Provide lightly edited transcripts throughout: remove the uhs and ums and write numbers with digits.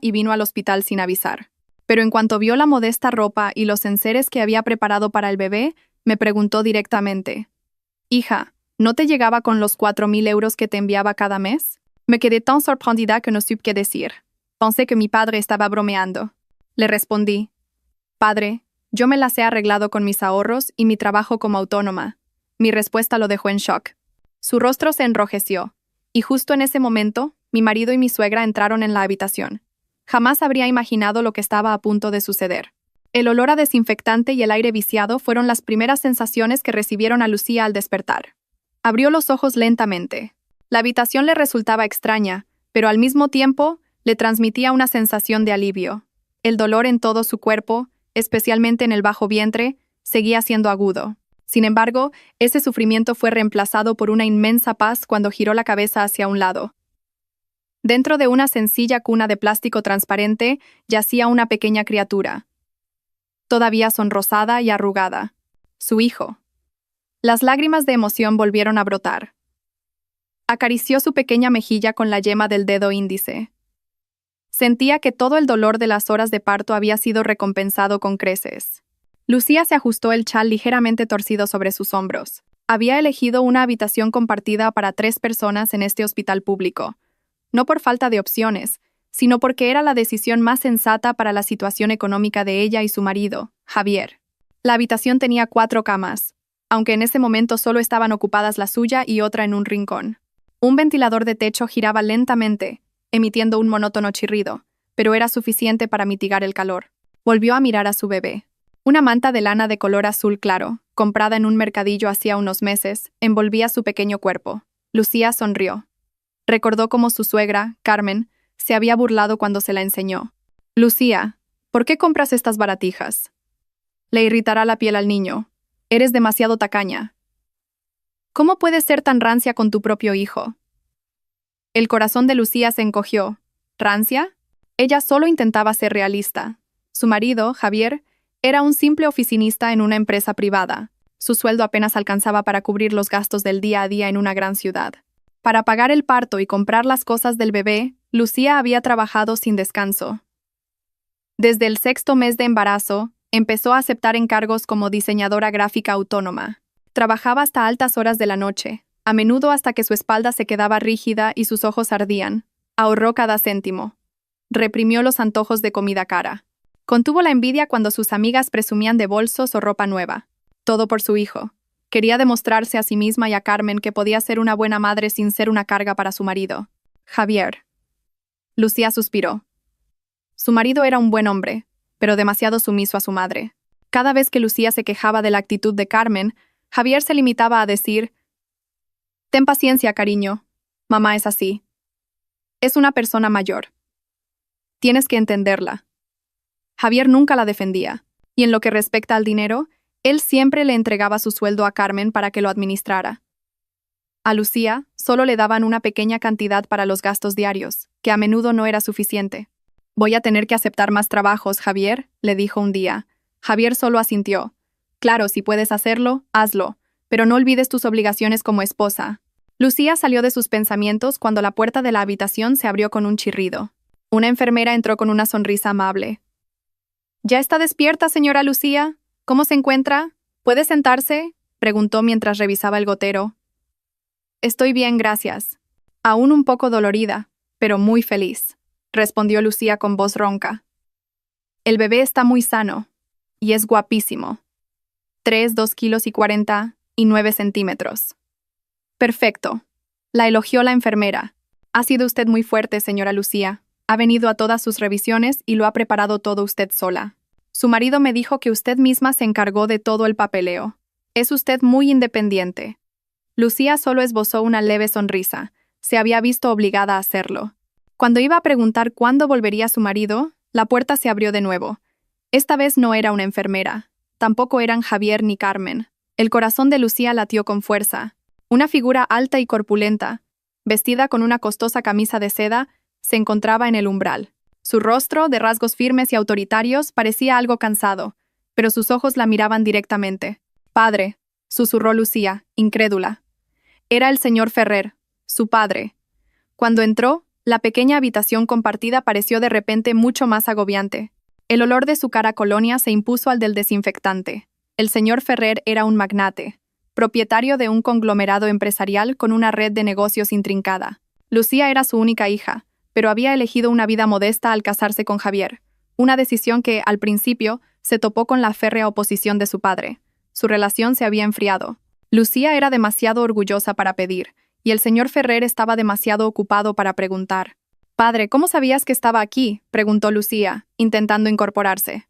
y vino al hospital sin avisar. Pero en cuanto vio la modesta ropa y los enseres que había preparado para el bebé, me preguntó directamente: «Hija, ¿no te llegaba con los 4.000 euros que te enviaba cada mes?» Me quedé tan sorprendida que no supe qué decir. Pensé que mi padre estaba bromeando. Le respondí: «Padre, yo me las he arreglado con mis ahorros y mi trabajo como autónoma». Mi respuesta lo dejó en shock. Su rostro se enrojeció, y justo en ese momento, mi marido y mi suegra entraron en la habitación. Jamás habría imaginado lo que estaba a punto de suceder. El olor a desinfectante y el aire viciado fueron las primeras sensaciones que recibieron a Lucía al despertar. Abrió los ojos lentamente. La habitación le resultaba extraña, pero al mismo tiempo le transmitía una sensación de alivio. El dolor en todo su cuerpo, especialmente en el bajo vientre, seguía siendo agudo. Sin embargo, ese sufrimiento fue reemplazado por una inmensa paz cuando giró la cabeza hacia un lado. Dentro de una sencilla cuna de plástico transparente yacía una pequeña criatura, todavía sonrosada y arrugada. Su hijo. Las lágrimas de emoción volvieron a brotar. Acarició su pequeña mejilla con la yema del dedo índice. Sentía que todo el dolor de las horas de parto había sido recompensado con creces. Lucía se ajustó el chal ligeramente torcido sobre sus hombros. Había elegido una habitación compartida para 3 personas en este hospital público. No por falta de opciones, sino porque era la decisión más sensata para la situación económica de ella y su marido, Javier. La habitación tenía 4 camas, aunque en ese momento solo estaban ocupadas la suya y otra en un rincón. Un ventilador de techo giraba lentamente, emitiendo un monótono chirrido, pero era suficiente para mitigar el calor. Volvió a mirar a su bebé. Una manta de lana de color azul claro, comprada en un mercadillo hacía unos meses, envolvía su pequeño cuerpo. Lucía sonrió. Recordó cómo su suegra, Carmen, se había burlado cuando se la enseñó. «Lucía, ¿por qué compras estas baratijas? Le irritará la piel al niño. Eres demasiado tacaña. ¿Cómo puedes ser tan rancia con tu propio hijo?» El corazón de Lucía se encogió. ¿Rancia? Ella solo intentaba ser realista. Su marido, Javier, era un simple oficinista en una empresa privada. Su sueldo apenas alcanzaba para cubrir los gastos del día a día en una gran ciudad. Para pagar el parto y comprar las cosas del bebé, Lucía había trabajado sin descanso. Desde el 6º mes de embarazo, empezó a aceptar encargos como diseñadora gráfica autónoma. Trabajaba hasta altas horas de la noche, a menudo hasta que su espalda se quedaba rígida y sus ojos ardían. Ahorró cada céntimo. Reprimió los antojos de comida cara. Contuvo la envidia cuando sus amigas presumían de bolsos o ropa nueva. Todo por su hijo. Quería demostrarse a sí misma y a Carmen que podía ser una buena madre sin ser una carga para su marido. Javier. Lucía suspiró. Su marido era un buen hombre, pero demasiado sumiso a su madre. Cada vez que Lucía se quejaba de la actitud de Carmen, Javier se limitaba a decir: «Ten paciencia, cariño. Mamá es así. Es una persona mayor. Tienes que entenderla». Javier nunca la defendía, y en lo que respecta al dinero, él siempre le entregaba su sueldo a Carmen para que lo administrara. A Lucía solo le daban una pequeña cantidad para los gastos diarios, que a menudo no era suficiente. «Voy a tener que aceptar más trabajos, Javier», le dijo un día. Javier solo asintió. «Claro, si puedes hacerlo, hazlo, pero no olvides tus obligaciones como esposa». Lucía salió de sus pensamientos cuando la puerta de la habitación se abrió con un chirrido. Una enfermera entró con una sonrisa amable. «¿Ya está despierta, señora Lucía? ¿Cómo se encuentra? ¿Puede sentarse?», preguntó mientras revisaba el gotero. «Estoy bien, gracias. Aún un poco dolorida, pero muy feliz», respondió Lucía con voz ronca. «El bebé está muy sano, y es guapísimo. 2 kilos y 49 centímetros. Perfecto», la elogió la enfermera. «Ha sido usted muy fuerte, señora Lucía. Ha venido a todas sus revisiones y lo ha preparado todo usted sola. Su marido me dijo que usted misma se encargó de todo el papeleo. Es usted muy independiente». Lucía solo esbozó una leve sonrisa. Se había visto obligada a hacerlo. Cuando iba a preguntar cuándo volvería su marido, la puerta se abrió de nuevo. Esta vez no era una enfermera. Tampoco eran Javier ni Carmen. El corazón de Lucía latió con fuerza. Una figura alta y corpulenta, vestida con una costosa camisa de seda, se encontraba en el umbral. Su rostro, de rasgos firmes y autoritarios, parecía algo cansado, pero sus ojos la miraban directamente. «Padre», susurró Lucía, incrédula. Era el señor Ferrer, su padre. Cuando entró, La pequeña habitación compartida pareció de repente mucho más agobiante. El olor de su cara colonia se impuso al del desinfectante. El señor Ferrer era un magnate, propietario de un conglomerado empresarial con una red de negocios intrincada. Lucía era su única hija, pero había elegido una vida modesta al casarse con Javier, una decisión que, al principio, se topó con la férrea oposición de su padre. Su relación se había enfriado. Lucía era demasiado orgullosa para pedir, y el señor Ferrer estaba demasiado ocupado para preguntar. «Padre, ¿cómo sabías que estaba aquí?», preguntó Lucía, intentando incorporarse.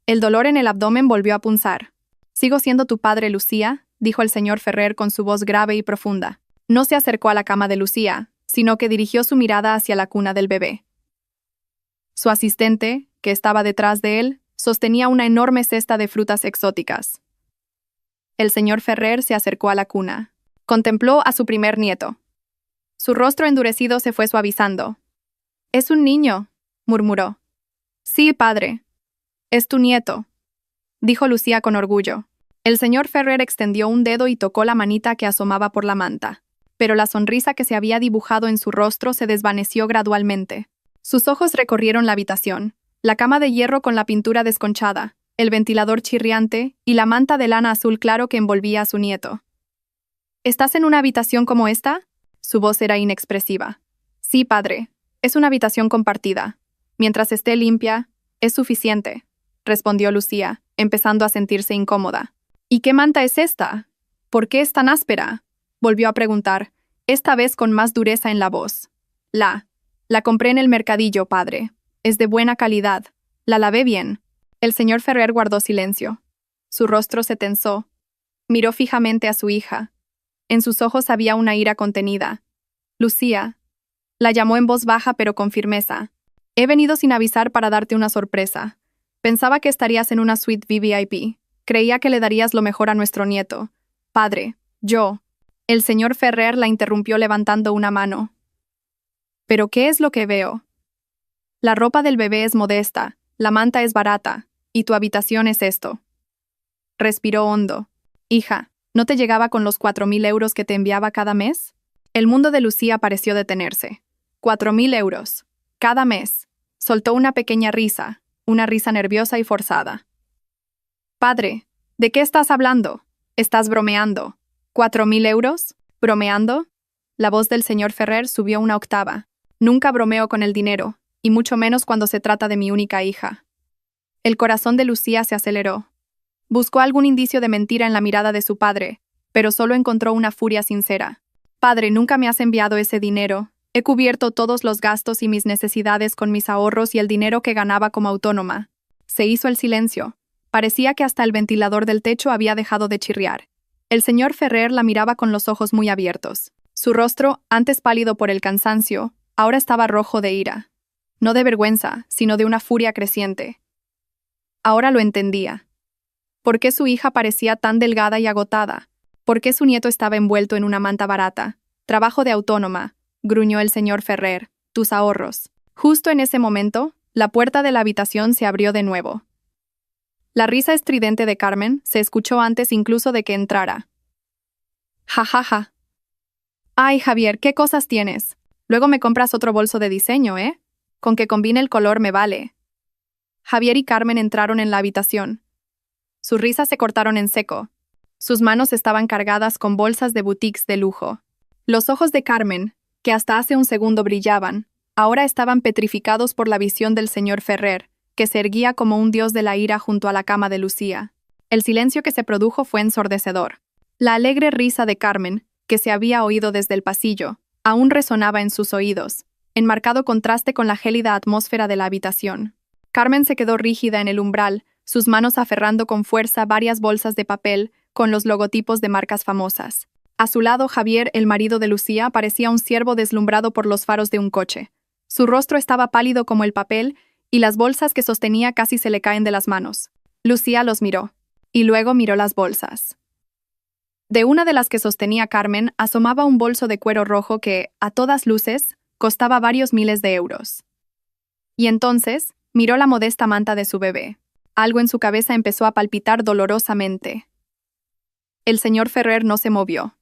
El dolor en el abdomen volvió a punzar. «Sigo siendo tu padre, Lucía», dijo el señor Ferrer con su voz grave y profunda. No se acercó a la cama de Lucía, sino que dirigió su mirada hacia la cuna del bebé. Su asistente, que estaba detrás de él, sostenía una enorme cesta de frutas exóticas. El señor Ferrer se acercó a la cuna. Contempló a su primer nieto. Su rostro endurecido se fue suavizando. «Es un niño», murmuró. «Sí, padre. Es tu nieto», dijo Lucía con orgullo. El señor Ferrer extendió un dedo y tocó la manita que asomaba por la manta, pero la sonrisa que se había dibujado en su rostro se desvaneció gradualmente. Sus ojos recorrieron la habitación, la cama de hierro con la pintura desconchada, el ventilador chirriante y la manta de lana azul claro que envolvía a su nieto. «¿Estás en una habitación como esta?», su voz era inexpresiva. «Sí, padre. Es una habitación compartida. Mientras esté limpia, es suficiente», respondió Lucía, empezando a sentirse incómoda. «¿Y qué manta es esta? ¿Por qué es tan áspera?», volvió a preguntar, esta vez con más dureza en la voz. La compré en el mercadillo, padre. Es de buena calidad. La lavé bien». El señor Ferrer guardó silencio. Su rostro se tensó. Miró fijamente a su hija. En sus ojos había una ira contenida. «Lucía», la llamó en voz baja pero con firmeza. «He venido sin avisar para darte una sorpresa. Pensaba que estarías en una suite VIP. Creía que le darías lo mejor a nuestro nieto. Padre, yo». El señor Ferrer la interrumpió levantando una mano. «¿Pero qué es lo que veo? La ropa del bebé es modesta, la manta es barata, y tu habitación es esto». Respiró hondo. «Hija, ¿no te llegaba con los 4.000 euros que te enviaba cada mes?». El mundo de Lucía pareció detenerse. 4.000 euros. Cada mes. Soltó una pequeña risa, una risa nerviosa y forzada. «Padre, ¿de qué estás hablando? ¿Estás bromeando? ¿4.000 euros? ¿Bromeando?». La voz del señor Ferrer subió una octava. «Nunca bromeo con el dinero, y mucho menos cuando se trata de mi única hija». El corazón de Lucía se aceleró. Buscó algún indicio de mentira en la mirada de su padre, pero solo encontró una furia sincera. «Padre, nunca me has enviado ese dinero. He cubierto todos los gastos y mis necesidades con mis ahorros y el dinero que ganaba como autónoma». Se hizo el silencio. Parecía que hasta el ventilador del techo había dejado de chirriar. El señor Ferrer la miraba con los ojos muy abiertos. Su rostro, antes pálido por el cansancio, ahora estaba rojo de ira. No de vergüenza, sino de una furia creciente. Ahora lo entendía. ¿Por qué su hija parecía tan delgada y agotada? ¿Por qué su nieto estaba envuelto en una manta barata? «Trabajo de autónoma», gruñó el señor Ferrer. «Tus ahorros». Justo en ese momento, la puerta de la habitación se abrió de nuevo. La risa estridente de Carmen se escuchó antes incluso de que entrara. «Ja, ja, ja. Ay, Javier, ¿qué cosas tienes? Luego me compras otro bolso de diseño, ¿eh? Con que combine el color me vale». Javier y Carmen entraron en la habitación. Sus risas se cortaron en seco. Sus manos estaban cargadas con bolsas de boutiques de lujo. Los ojos de Carmen, que hasta hace un segundo brillaban, ahora estaban petrificados por la visión del señor Ferrer, que se erguía como un dios de la ira junto a la cama de Lucía. El silencio que se produjo fue ensordecedor. La alegre risa de Carmen, que se había oído desde el pasillo, aún resonaba en sus oídos, en marcado contraste con la gélida atmósfera de la habitación. Carmen se quedó rígida en el umbral, sus manos aferrando con fuerza varias bolsas de papel con los logotipos de marcas famosas. A su lado, Javier, el marido de Lucía, parecía un ciervo deslumbrado por los faros de un coche. Su rostro estaba pálido como el papel, y las bolsas que sostenía casi se le caen de las manos. Lucía los miró, y luego miró las bolsas. De una de las que sostenía Carmen asomaba un bolso de cuero rojo que, a todas luces, costaba varios miles de euros. Y entonces, miró la modesta manta de su bebé. Algo en su cabeza empezó a palpitar dolorosamente. El señor Ferrer no se movió.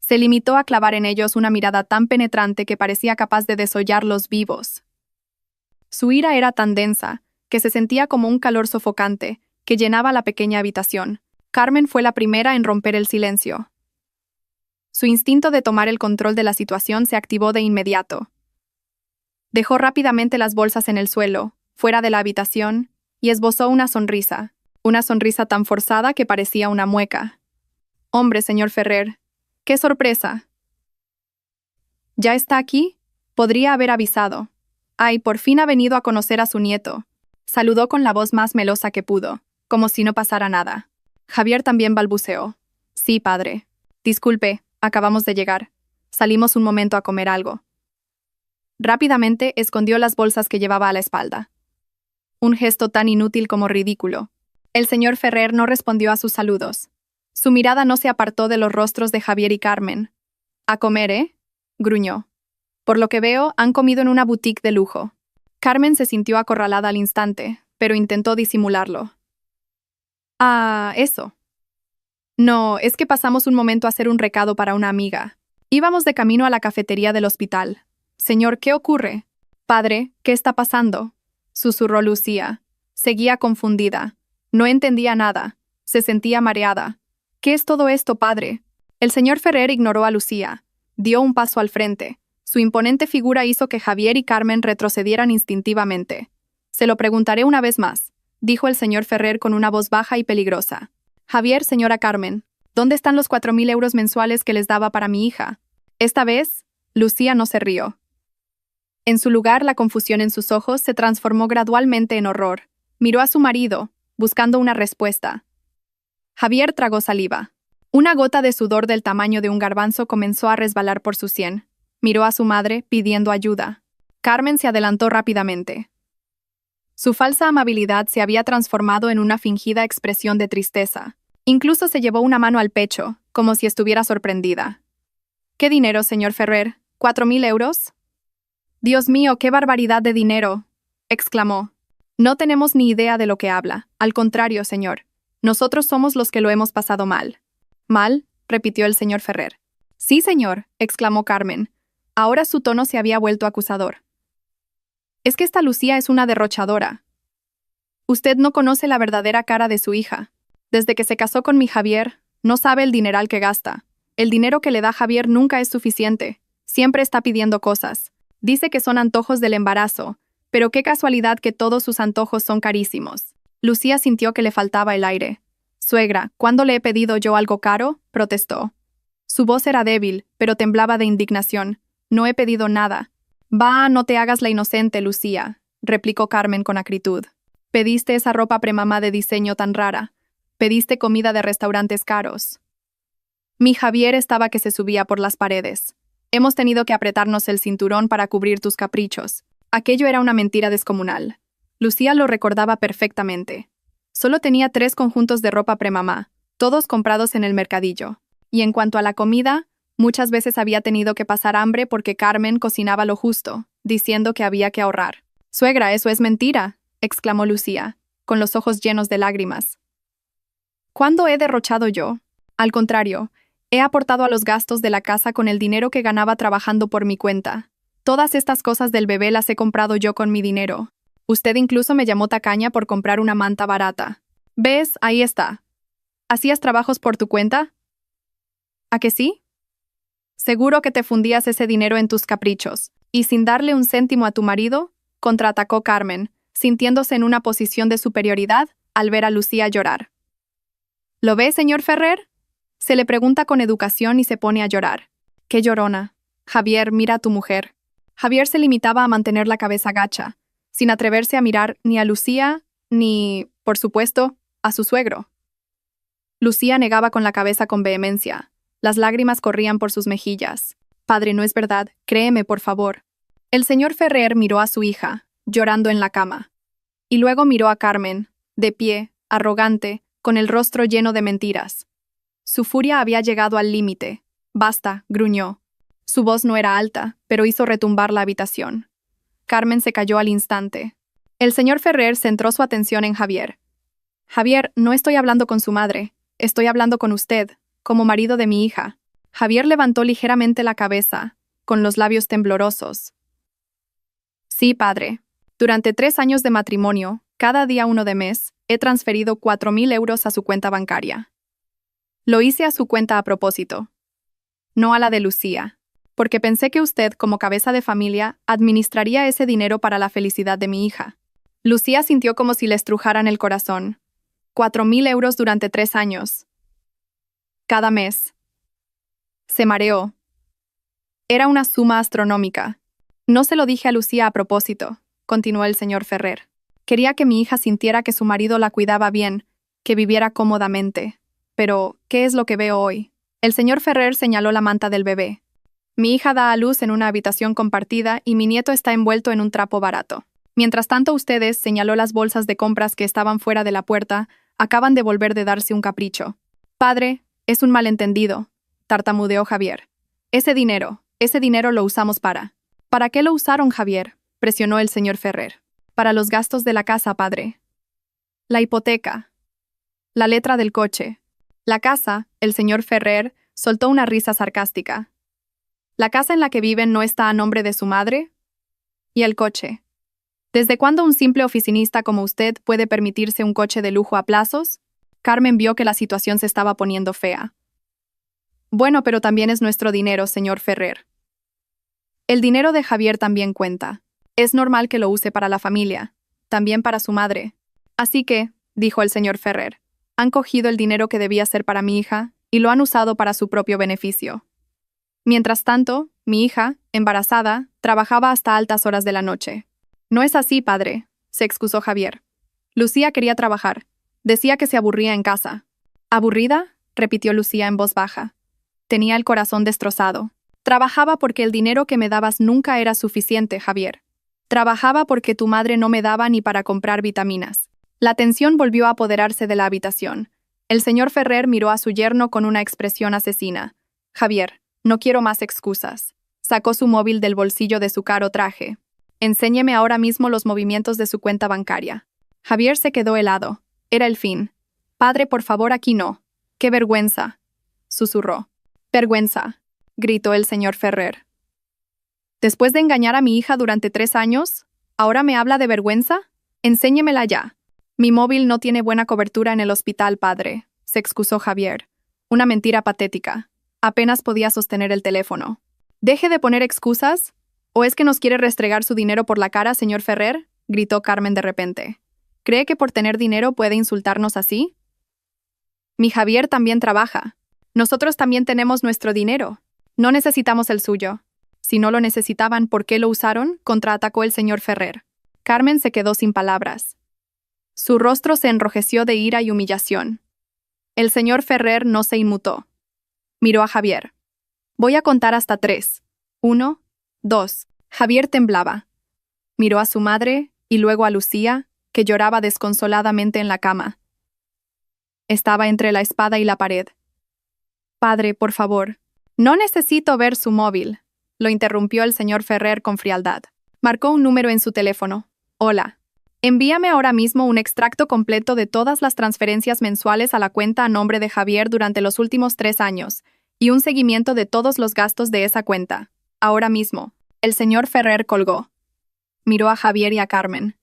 Se limitó a clavar en ellos una mirada tan penetrante que parecía capaz de desollarlos vivos. Su ira era tan densa, que se sentía como un calor sofocante, que llenaba la pequeña habitación. Carmen fue la primera en romper el silencio. Su instinto de tomar el control de la situación se activó de inmediato. Dejó rápidamente las bolsas en el suelo, fuera de la habitación, y esbozó una sonrisa tan forzada que parecía una mueca. «Hombre, señor Ferrer, qué sorpresa». «¿Ya está aquí? Podría haber avisado». «Ay, por fin ha venido a conocer a su nieto». Saludó con la voz más melosa que pudo, como si no pasara nada. Javier también balbuceó. «Sí, padre. Disculpe, acabamos de llegar. Salimos un momento a comer algo». Rápidamente escondió las bolsas que llevaba a la espalda. Un gesto tan inútil como ridículo. El señor Ferrer no respondió a sus saludos. Su mirada no se apartó de los rostros de Javier y Carmen. «¿A comer, eh?», gruñó. «Por lo que veo, han comido en una boutique de lujo». Carmen se sintió acorralada al instante, pero intentó disimularlo. «Ah, eso. No, es que pasamos un momento a hacer un recado para una amiga. Íbamos de camino a la cafetería del hospital». «Señor, ¿qué ocurre?» «Padre, ¿qué está pasando?», susurró Lucía. Seguía confundida. No entendía nada. Se sentía mareada. «¿Qué es todo esto, padre?». El señor Ferrer ignoró a Lucía. Dio un paso al frente. Su imponente figura hizo que Javier y Carmen retrocedieran instintivamente. «Se lo preguntaré una vez más», dijo el señor Ferrer con una voz baja y peligrosa. «Javier, señora Carmen, ¿dónde están los 4.000 euros mensuales que les daba para mi hija?». Esta vez, Lucía no se rió. En su lugar, la confusión en sus ojos se transformó gradualmente en horror. Miró a su marido, buscando una respuesta. Javier tragó saliva. Una gota de sudor del tamaño de un garbanzo comenzó a resbalar por su sien. Miró a su madre, pidiendo ayuda. Carmen se adelantó rápidamente. Su falsa amabilidad se había transformado en una fingida expresión de tristeza. Incluso se llevó una mano al pecho, como si estuviera sorprendida. «¿Qué dinero, señor Ferrer? ¿4.000 euros?» «Dios mío, qué barbaridad de dinero», exclamó. «No tenemos ni idea de lo que habla. Al contrario, señor. Nosotros somos los que lo hemos pasado mal». «¿Mal?», repitió el señor Ferrer. «Sí, señor», exclamó Carmen. Ahora su tono se había vuelto acusador. «Es que esta Lucía es una derrochadora. Usted no conoce la verdadera cara de su hija. Desde que se casó con mi Javier, no sabe el dineral que gasta. El dinero que le da Javier nunca es suficiente. Siempre está pidiendo cosas. Dice que son antojos del embarazo, pero qué casualidad que todos sus antojos son carísimos». Lucía sintió que le faltaba el aire. «Suegra, ¿cuándo le he pedido yo algo caro?», protestó. Su voz era débil, pero temblaba de indignación. «No he pedido nada». «Va, no te hagas la inocente, Lucía», replicó Carmen con acritud. «Pediste esa ropa premamá de diseño tan rara. Pediste comida de restaurantes caros. Mi Javier estaba que se subía por las paredes. Hemos tenido que apretarnos el cinturón para cubrir tus caprichos». Aquello era una mentira descomunal. Lucía lo recordaba perfectamente. Solo tenía 3 conjuntos de ropa premamá, todos comprados en el mercadillo. Y en cuanto a la comida, muchas veces había tenido que pasar hambre porque Carmen cocinaba lo justo, diciendo que había que ahorrar. «Suegra, eso es mentira», exclamó Lucía, con los ojos llenos de lágrimas. «¿Cuándo he derrochado yo? Al contrario, he aportado a los gastos de la casa con el dinero que ganaba trabajando por mi cuenta. Todas estas cosas del bebé las he comprado yo con mi dinero. Usted incluso me llamó tacaña por comprar una manta barata. ¿Ves? Ahí está. ¿Hacías trabajos por tu cuenta? ¿A que sí? Seguro que te fundías ese dinero en tus caprichos. Y sin darle un céntimo a tu marido», contraatacó Carmen, sintiéndose en una posición de superioridad al ver a Lucía llorar. «¿Lo ve, señor Ferrer?». Se le pregunta con educación y se pone a llorar. «Qué llorona. Javier, mira a tu mujer». Javier se limitaba a mantener la cabeza gacha, sin atreverse a mirar ni a Lucía, ni, por supuesto, a su suegro. Lucía negaba con la cabeza con vehemencia. Las lágrimas corrían por sus mejillas. «Padre, no es verdad. Créeme, por favor». El señor Ferrer miró a su hija, llorando en la cama. Y luego miró a Carmen, de pie, arrogante, con el rostro lleno de mentiras. Su furia había llegado al límite. «Basta», gruñó. Su voz no era alta, pero hizo retumbar la habitación. Carmen se calló al instante. El señor Ferrer centró su atención en Javier. «Javier, no estoy hablando con su madre. Estoy hablando con usted, como marido de mi hija». Javier levantó ligeramente la cabeza, con los labios temblorosos. Sí, padre. Durante 3 años de matrimonio, cada día 1 de mes, he transferido 4.000 euros a su cuenta bancaria. Lo hice a su cuenta a propósito, no a la de Lucía, porque pensé que usted, como cabeza de familia, administraría ese dinero para la felicidad de mi hija. Lucía sintió como si le estrujaran el corazón. 4.000 euros durante 3 años. Cada mes. Se mareó. Era una suma astronómica. No se lo dije a Lucía a propósito, continuó el señor Ferrer. Quería que mi hija sintiera que su marido la cuidaba bien, que viviera cómodamente. Pero, ¿qué es lo que veo hoy? El señor Ferrer señaló la manta del bebé. Mi hija da a luz en una habitación compartida y mi nieto está envuelto en un trapo barato. Mientras tanto ustedes, señaló las bolsas de compras que estaban fuera de la puerta, acaban de volver de darse un capricho. Padre, es un malentendido, tartamudeó Javier. Ese dinero lo usamos para... ¿Para qué lo usaron, Javier?, presionó el señor Ferrer. Para los gastos de la casa, padre. La hipoteca. La letra del coche. La casa, el señor Ferrer soltó una risa sarcástica. ¿La casa en la que viven no está a nombre de su madre? ¿Y el coche? ¿Desde cuándo un simple oficinista como usted puede permitirse un coche de lujo a plazos? Carmen vio que la situación se estaba poniendo fea. Bueno, pero también es nuestro dinero, señor Ferrer. El dinero de Javier también cuenta. Es normal que lo use para la familia, también para su madre. Así que, dijo el señor Ferrer, han cogido el dinero que debía ser para mi hija y lo han usado para su propio beneficio. Mientras tanto, mi hija, embarazada, trabajaba hasta altas horas de la noche. No es así, padre, se excusó Javier. Lucía quería trabajar. Decía que se aburría en casa. ¿Aburrida?, repitió Lucía en voz baja. Tenía el corazón destrozado. Trabajaba porque el dinero que me dabas nunca era suficiente, Javier. Trabajaba porque tu madre no me daba ni para comprar vitaminas. La tensión volvió a apoderarse de la habitación. El señor Ferrer miró a su yerno con una expresión asesina. Javier, no quiero más excusas. Sacó su móvil del bolsillo de su caro traje. Enséñeme ahora mismo los movimientos de su cuenta bancaria. Javier se quedó helado. Era el fin. Padre, por favor, aquí no. ¡Qué vergüenza!, susurró. Vergüenza, gritó el señor Ferrer. Después de engañar a mi hija durante 3 años, ¿ahora me habla de vergüenza? Enséñemela ya. Mi móvil no tiene buena cobertura en el hospital, padre, se excusó Javier. Una mentira patética. Apenas podía sostener el teléfono. ¿Deje de poner excusas? ¿O es que nos quiere restregar su dinero por la cara, señor Ferrer?, gritó Carmen de repente. ¿Cree que por tener dinero puede insultarnos así? Mi Javier también trabaja. Nosotros también tenemos nuestro dinero. No necesitamos el suyo. Si no lo necesitaban, ¿por qué lo usaron?, contraatacó el señor Ferrer. Carmen se quedó sin palabras. Su rostro se enrojeció de ira y humillación. El señor Ferrer no se inmutó. Miró a Javier. Voy a contar hasta 3. 1, 2. Javier temblaba. Miró a su madre y luego a Lucía, que lloraba desconsoladamente en la cama. Estaba entre la espada y la pared. Padre, por favor. No necesito ver su móvil, lo interrumpió el señor Ferrer con frialdad. Marcó un número en su teléfono. Hola. Envíame ahora mismo un extracto completo de todas las transferencias mensuales a la cuenta a nombre de Javier durante los últimos 3 años, y un seguimiento de todos los gastos de esa cuenta. Ahora mismo. El señor Ferrer colgó. Miró a Javier y a Carmen.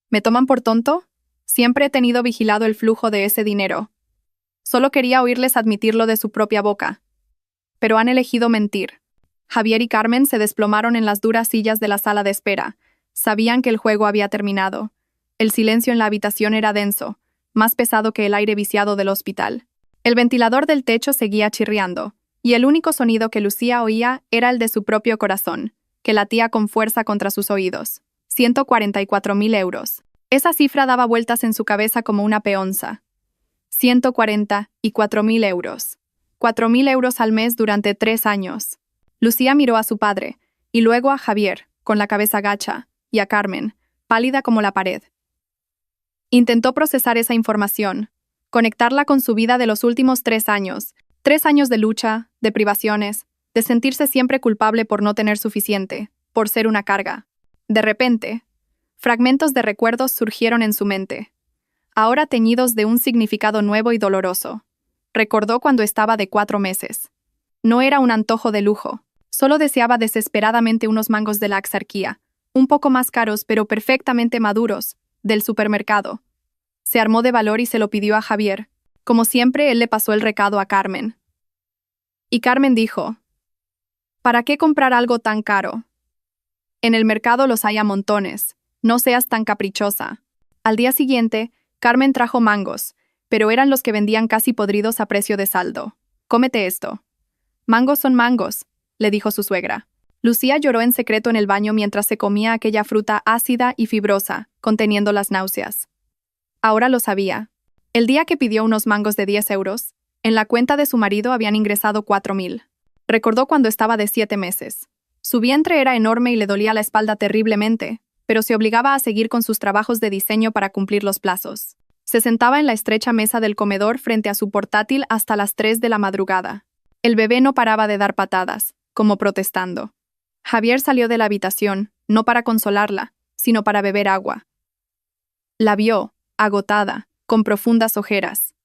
¿Me toman por tonto? Siempre he tenido vigilado el flujo de ese dinero. Solo quería oírles admitirlo de su propia boca. Pero han elegido mentir. Javier y Carmen se desplomaron en las duras sillas de la sala de espera. Sabían que el juego había terminado. El silencio en la habitación era denso, más pesado que el aire viciado del hospital. El ventilador del techo seguía chirriando, y el único sonido que Lucía oía era el de su propio corazón, que latía con fuerza contra sus oídos. 144.000 euros. Esa cifra daba vueltas en su cabeza como una peonza. 144.000 euros. 4.000 euros al mes durante 3 años. Lucía miró a su padre, y luego a Javier, con la cabeza gacha, y a Carmen, pálida como la pared. Intentó procesar esa información, conectarla con su vida de los últimos 3 años. 3 años de lucha, de privaciones, de sentirse siempre culpable por no tener suficiente, por ser una carga. De repente, fragmentos de recuerdos surgieron en su mente, ahora teñidos de un significado nuevo y doloroso. Recordó cuando estaba de 4 meses. No era un antojo de lujo. Solo deseaba desesperadamente unos mangos de la Axarquía, un poco más caros pero perfectamente maduros, del supermercado. Se armó de valor y se lo pidió a Javier. Como siempre, él le pasó el recado a Carmen. Y Carmen dijo: ¿para qué comprar algo tan caro? En el mercado los hay a montones. No seas tan caprichosa. Al día siguiente, Carmen trajo mangos, pero eran los que vendían casi podridos a precio de saldo. Cómete esto. Mangos son mangos, le dijo su suegra. Lucía lloró en secreto en el baño mientras se comía aquella fruta ácida y fibrosa, conteniendo las náuseas. Ahora lo sabía. El día que pidió unos mangos de 10 euros, en la cuenta de su marido habían ingresado 4.000. Recordó cuando estaba de 7 meses. Su vientre era enorme y le dolía la espalda terriblemente, pero se obligaba a seguir con sus trabajos de diseño para cumplir los plazos. Se sentaba en la estrecha mesa del comedor frente a su portátil hasta las 3 de la madrugada. El bebé no paraba de dar patadas, como protestando. Javier salió de la habitación, no para consolarla, sino para beber agua. La vio, agotada, con profundas ojeras.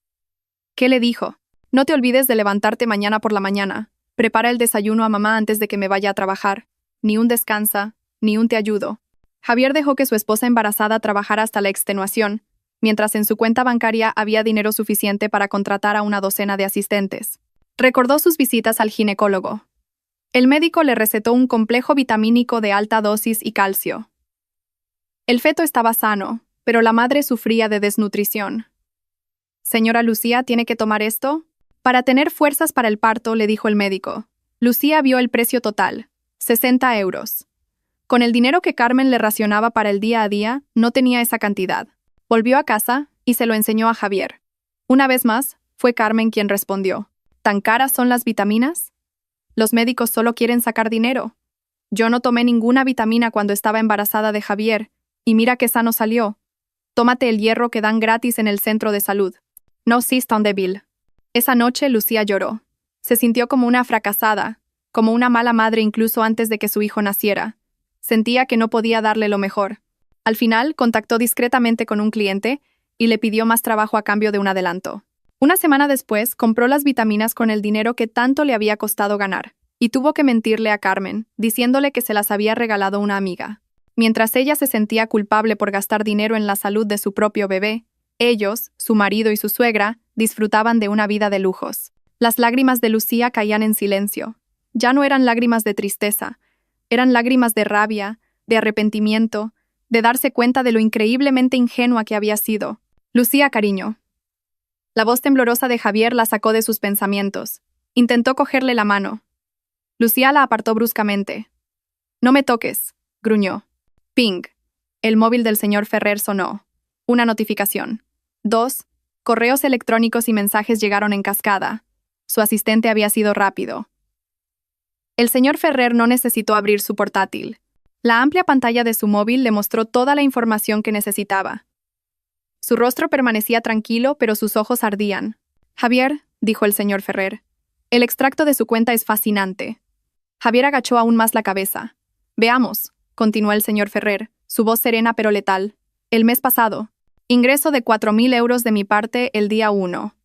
¿Qué le dijo? No te olvides de levantarte mañana por la mañana. Prepara el desayuno a mamá antes de que me vaya a trabajar. Ni un descansa, ni un te ayudo. Javier dejó que su esposa embarazada trabajara hasta la extenuación, mientras en su cuenta bancaria había dinero suficiente para contratar a una docena de asistentes. Recordó sus visitas al ginecólogo. El médico le recetó un complejo vitamínico de alta dosis y calcio. El feto estaba sano, pero la madre sufría de desnutrición. «Señora Lucía, ¿tiene que tomar esto?» Para tener fuerzas para el parto, le dijo el médico. Lucía vio el precio total, 60 euros. Con el dinero que Carmen le racionaba para el día a día, no tenía esa cantidad. Volvió a casa y se lo enseñó a Javier. Una vez más, fue Carmen quien respondió. ¿Tan caras son las vitaminas? Los médicos solo quieren sacar dinero. Yo no tomé ninguna vitamina cuando estaba embarazada de Javier, y mira qué sano salió. Tómate el hierro que dan gratis en el centro de salud. No seas tan débil. Esa noche Lucía lloró. Se sintió como una fracasada, como una mala madre incluso antes de que su hijo naciera. Sentía que no podía darle lo mejor. Al final, contactó discretamente con un cliente y le pidió más trabajo a cambio de un adelanto. Una semana después, compró las vitaminas con el dinero que tanto le había costado ganar, y tuvo que mentirle a Carmen, diciéndole que se las había regalado una amiga. Mientras ella se sentía culpable por gastar dinero en la salud de su propio bebé, ellos, su marido y su suegra, disfrutaban de una vida de lujos. Las lágrimas de Lucía caían en silencio. Ya no eran lágrimas de tristeza, eran lágrimas de rabia, de arrepentimiento, de darse cuenta de lo increíblemente ingenua que había sido. Lucía, cariño. La voz temblorosa de Javier la sacó de sus pensamientos. Intentó cogerle la mano. Lucía la apartó bruscamente. No me toques, gruñó. Ping. El móvil del señor Ferrer sonó. Una notificación. 2. Correos electrónicos y mensajes llegaron en cascada. Su asistente había sido rápido. El señor Ferrer no necesitó abrir su portátil. La amplia pantalla de su móvil le mostró toda la información que necesitaba. Su rostro permanecía tranquilo, pero sus ojos ardían. Javier, dijo el señor Ferrer, el extracto de su cuenta es fascinante. Javier agachó aún más la cabeza. Veamos, continuó el señor Ferrer, su voz serena pero letal. El mes pasado, ingreso de 4.000 euros de mi parte el día 1.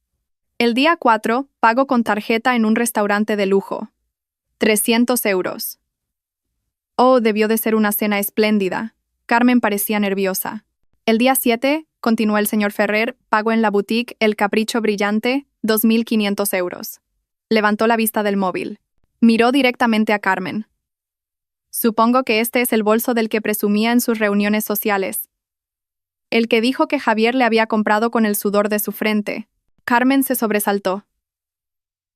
El día 4, pago con tarjeta en un restaurante de lujo. 300 euros. Oh, debió de ser una cena espléndida. Carmen parecía nerviosa. El día 7, continuó el señor Ferrer, pago en la boutique El Capricho Brillante, 2.500 euros. Levantó la vista del móvil. Miró directamente a Carmen. Supongo que este es el bolso del que presumía en sus reuniones sociales. El que dijo que Javier le había comprado con el sudor de su frente. Carmen se sobresaltó.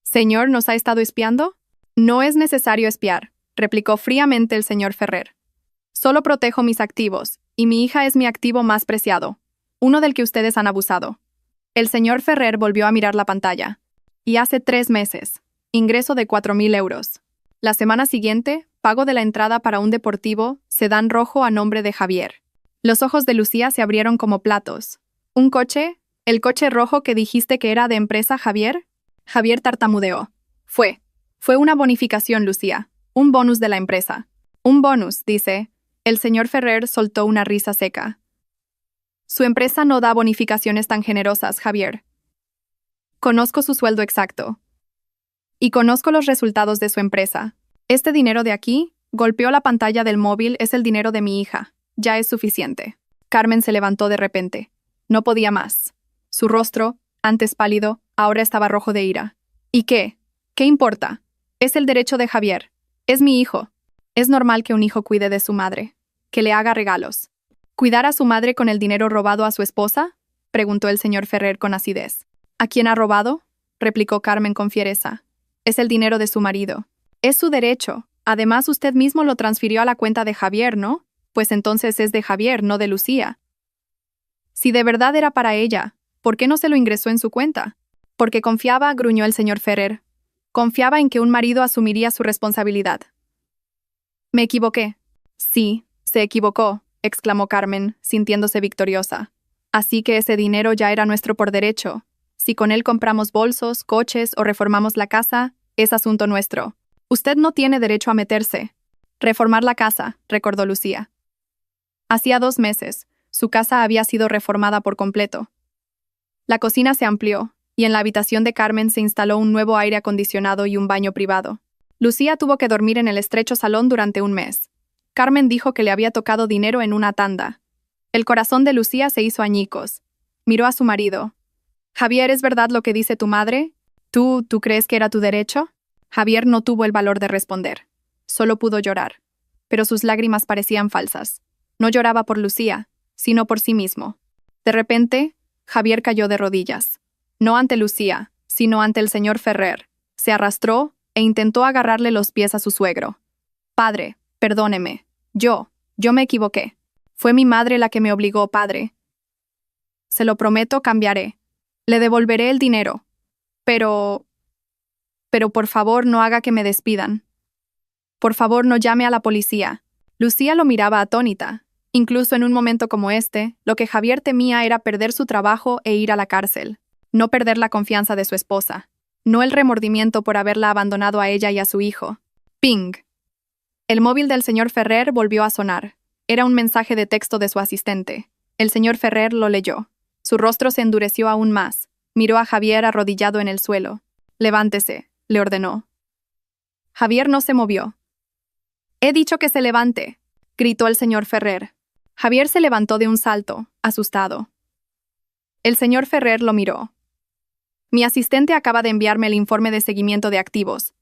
¿Señor, nos ha estado espiando? No es necesario espiar, replicó fríamente el señor Ferrer. Solo protejo mis activos, y mi hija es mi activo más preciado, uno del que ustedes han abusado. El señor Ferrer volvió a mirar la pantalla. Y hace 3 meses, ingreso de 4.000 euros. La semana siguiente, pago de la entrada para un deportivo, sedán rojo a nombre de Javier. Los ojos de Lucía se abrieron como platos. ¿Un coche? ¿El coche rojo que dijiste que era de empresa, Javier? Javier tartamudeó. Fue una bonificación, Lucía. Un bonus de la empresa. Un bonus, dice. El señor Ferrer soltó una risa seca. Su empresa no da bonificaciones tan generosas, Javier. Conozco su sueldo exacto. Y conozco los resultados de su empresa. Este dinero de aquí, golpeó la pantalla del móvil, es el dinero de mi hija. Ya es suficiente. Carmen se levantó de repente. No podía más. Su rostro, antes pálido, ahora estaba rojo de ira. ¿Y qué? ¿Qué importa? Es el derecho de Javier. Es mi hijo. Es normal que un hijo cuide de su madre, que le haga regalos. ¿Cuidar a su madre con el dinero robado a su esposa? Preguntó el señor Ferrer con acidez. ¿A quién ha robado? Replicó Carmen con fiereza. Es el dinero de su marido. Es su derecho. Además, usted mismo lo transfirió a la cuenta de Javier, ¿no? Pues entonces es de Javier, no de Lucía. Si de verdad era para ella, ¿por qué no se lo ingresó en su cuenta? Porque confiaba, gruñó el señor Ferrer. Confiaba en que un marido asumiría su responsabilidad. Me equivoqué. Sí, se equivocó, exclamó Carmen, sintiéndose victoriosa. Así que ese dinero ya era nuestro por derecho. Si con él compramos bolsos, coches o reformamos la casa, es asunto nuestro. Usted no tiene derecho a meterse. Reformar la casa, recordó Lucía. Hacía 2 meses, su casa había sido reformada por completo. La cocina se amplió, y en la habitación de Carmen se instaló un nuevo aire acondicionado y un baño privado. Lucía tuvo que dormir en el estrecho salón durante 1 mes. Carmen dijo que le había tocado dinero en una tanda. El corazón de Lucía se hizo añicos. Miró a su marido. «Javier, ¿es verdad lo que dice tu madre? ¿Tú crees que era tu derecho?» Javier no tuvo el valor de responder. Solo pudo llorar. Pero sus lágrimas parecían falsas. No lloraba por Lucía, sino por sí mismo. De repente, Javier cayó de rodillas. No ante Lucía, sino ante el señor Ferrer. Se arrastró e intentó agarrarle los pies a su suegro. «Padre, perdóneme. Yo me equivoqué. Fue mi madre la que me obligó, padre. Se lo prometo, cambiaré. Le devolveré el dinero. Pero por favor no haga que me despidan. Por favor no llame a la policía». Lucía lo miraba atónita. Incluso en un momento como este, lo que Javier temía era perder su trabajo e ir a la cárcel. No perder la confianza de su esposa. No el remordimiento por haberla abandonado a ella y a su hijo. ¡Ping! El móvil del señor Ferrer volvió a sonar. Era un mensaje de texto de su asistente. El señor Ferrer lo leyó. Su rostro se endureció aún más. Miró a Javier arrodillado en el suelo. «Levántese», le ordenó. Javier no se movió. «He dicho que se levante», gritó el señor Ferrer. Javier se levantó de un salto, asustado. El señor Ferrer lo miró. «Mi asistente acaba de enviarme el informe de seguimiento de activos.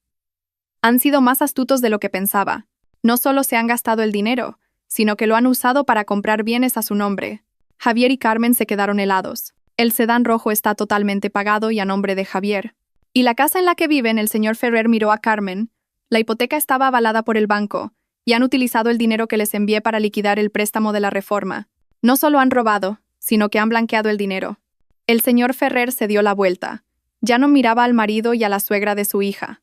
Han sido más astutos de lo que pensaba. No solo se han gastado el dinero, sino que lo han usado para comprar bienes a su nombre». Javier y Carmen se quedaron helados. El sedán rojo está totalmente pagado y a nombre de Javier. ¿Y la casa en la que viven? El señor Ferrer miró a Carmen. La hipoteca estaba avalada por el banco, y han utilizado el dinero que les envié para liquidar el préstamo de la reforma. No solo han robado, sino que han blanqueado el dinero. El señor Ferrer se dio la vuelta. Ya no miraba al marido y a la suegra de su hija.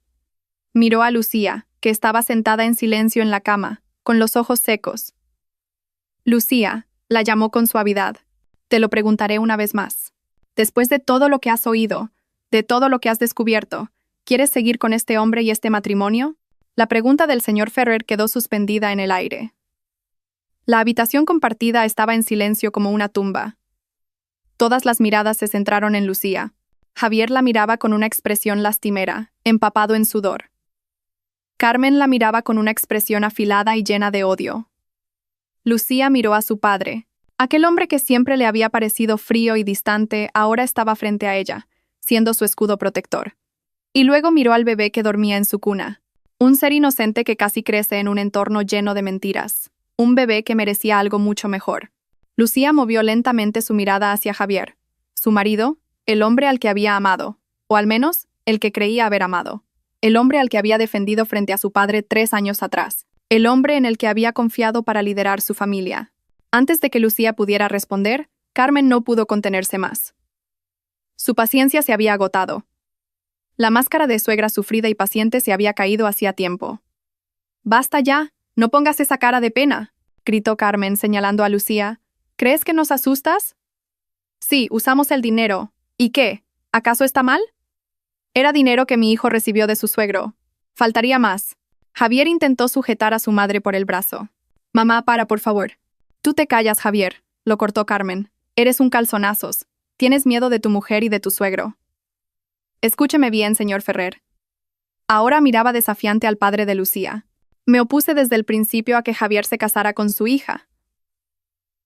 Miró a Lucía, que estaba sentada en silencio en la cama, con los ojos secos. «Lucía», la llamó con suavidad. «Te lo preguntaré una vez más. Después de todo lo que has oído, de todo lo que has descubierto, ¿quieres seguir con este hombre y este matrimonio?» La pregunta del señor Ferrer quedó suspendida en el aire. La habitación compartida estaba en silencio como una tumba. Todas las miradas se centraron en Lucía. Javier la miraba con una expresión lastimera, empapado en sudor. Carmen la miraba con una expresión afilada y llena de odio. Lucía miró a su padre. Aquel hombre que siempre le había parecido frío y distante ahora estaba frente a ella, siendo su escudo protector. Y luego miró al bebé que dormía en su cuna. Un ser inocente que casi crece en un entorno lleno de mentiras. Un bebé que merecía algo mucho mejor. Lucía movió lentamente su mirada hacia Javier. Su marido, el hombre al que había amado, o al menos, el que creía haber amado. El hombre al que había defendido frente a su padre 3 años atrás. El hombre en el que había confiado para liderar su familia. Antes de que Lucía pudiera responder, Carmen no pudo contenerse más. Su paciencia se había agotado. La máscara de suegra sufrida y paciente se había caído hacía tiempo. «Basta ya, no pongas esa cara de pena», gritó Carmen señalando a Lucía. «¿Crees que nos asustas?» «Sí, usamos el dinero. ¿Y qué? ¿Acaso está mal?» «Era dinero que mi hijo recibió de su suegro. Faltaría más». Javier intentó sujetar a su madre por el brazo. «Mamá, para, por favor». «Tú te callas, Javier», lo cortó Carmen. «Eres un calzonazos. Tienes miedo de tu mujer y de tu suegro». «Escúcheme bien, señor Ferrer. Ahora miraba desafiante al padre de Lucía. Me opuse desde el principio a que Javier se casara con su hija.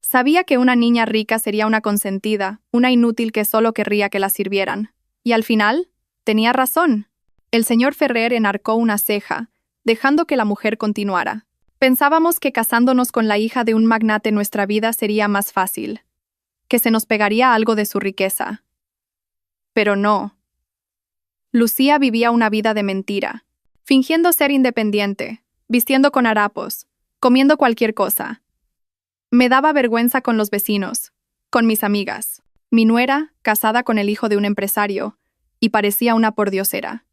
Sabía que una niña rica sería una consentida, una inútil que solo querría que la sirvieran. Y al final, tenía razón. El señor Ferrer enarcó una ceja, dejando que la mujer continuara. Pensábamos que casándonos con la hija de un magnate nuestra vida sería más fácil, que se nos pegaría algo de su riqueza. Pero no. Lucía vivía una vida de mentira, fingiendo ser independiente, vistiendo con harapos, comiendo cualquier cosa. Me daba vergüenza con los vecinos, con mis amigas. Mi nuera, casada con el hijo de un empresario, y parecía una pordiosera.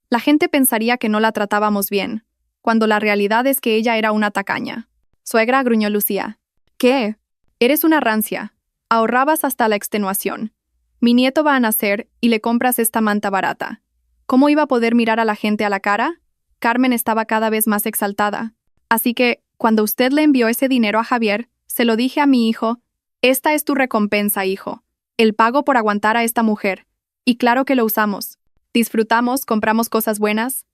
La gente pensaría que no la tratábamos bien, cuando la realidad es que ella era una tacaña. Suegra, gruñó Lucía. ¿Qué? Eres una rancia. Ahorrabas hasta la extenuación. Mi nieto va a nacer y le compras esta manta barata. ¿Cómo iba a poder mirar a la gente a la cara? Carmen estaba cada vez más exaltada. Así que, cuando usted le envió ese dinero a Javier, se lo dije a mi hijo, esta es tu recompensa, hijo. El pago por aguantar a esta mujer. Y claro que lo usamos. Disfrutamos, compramos cosas buenas,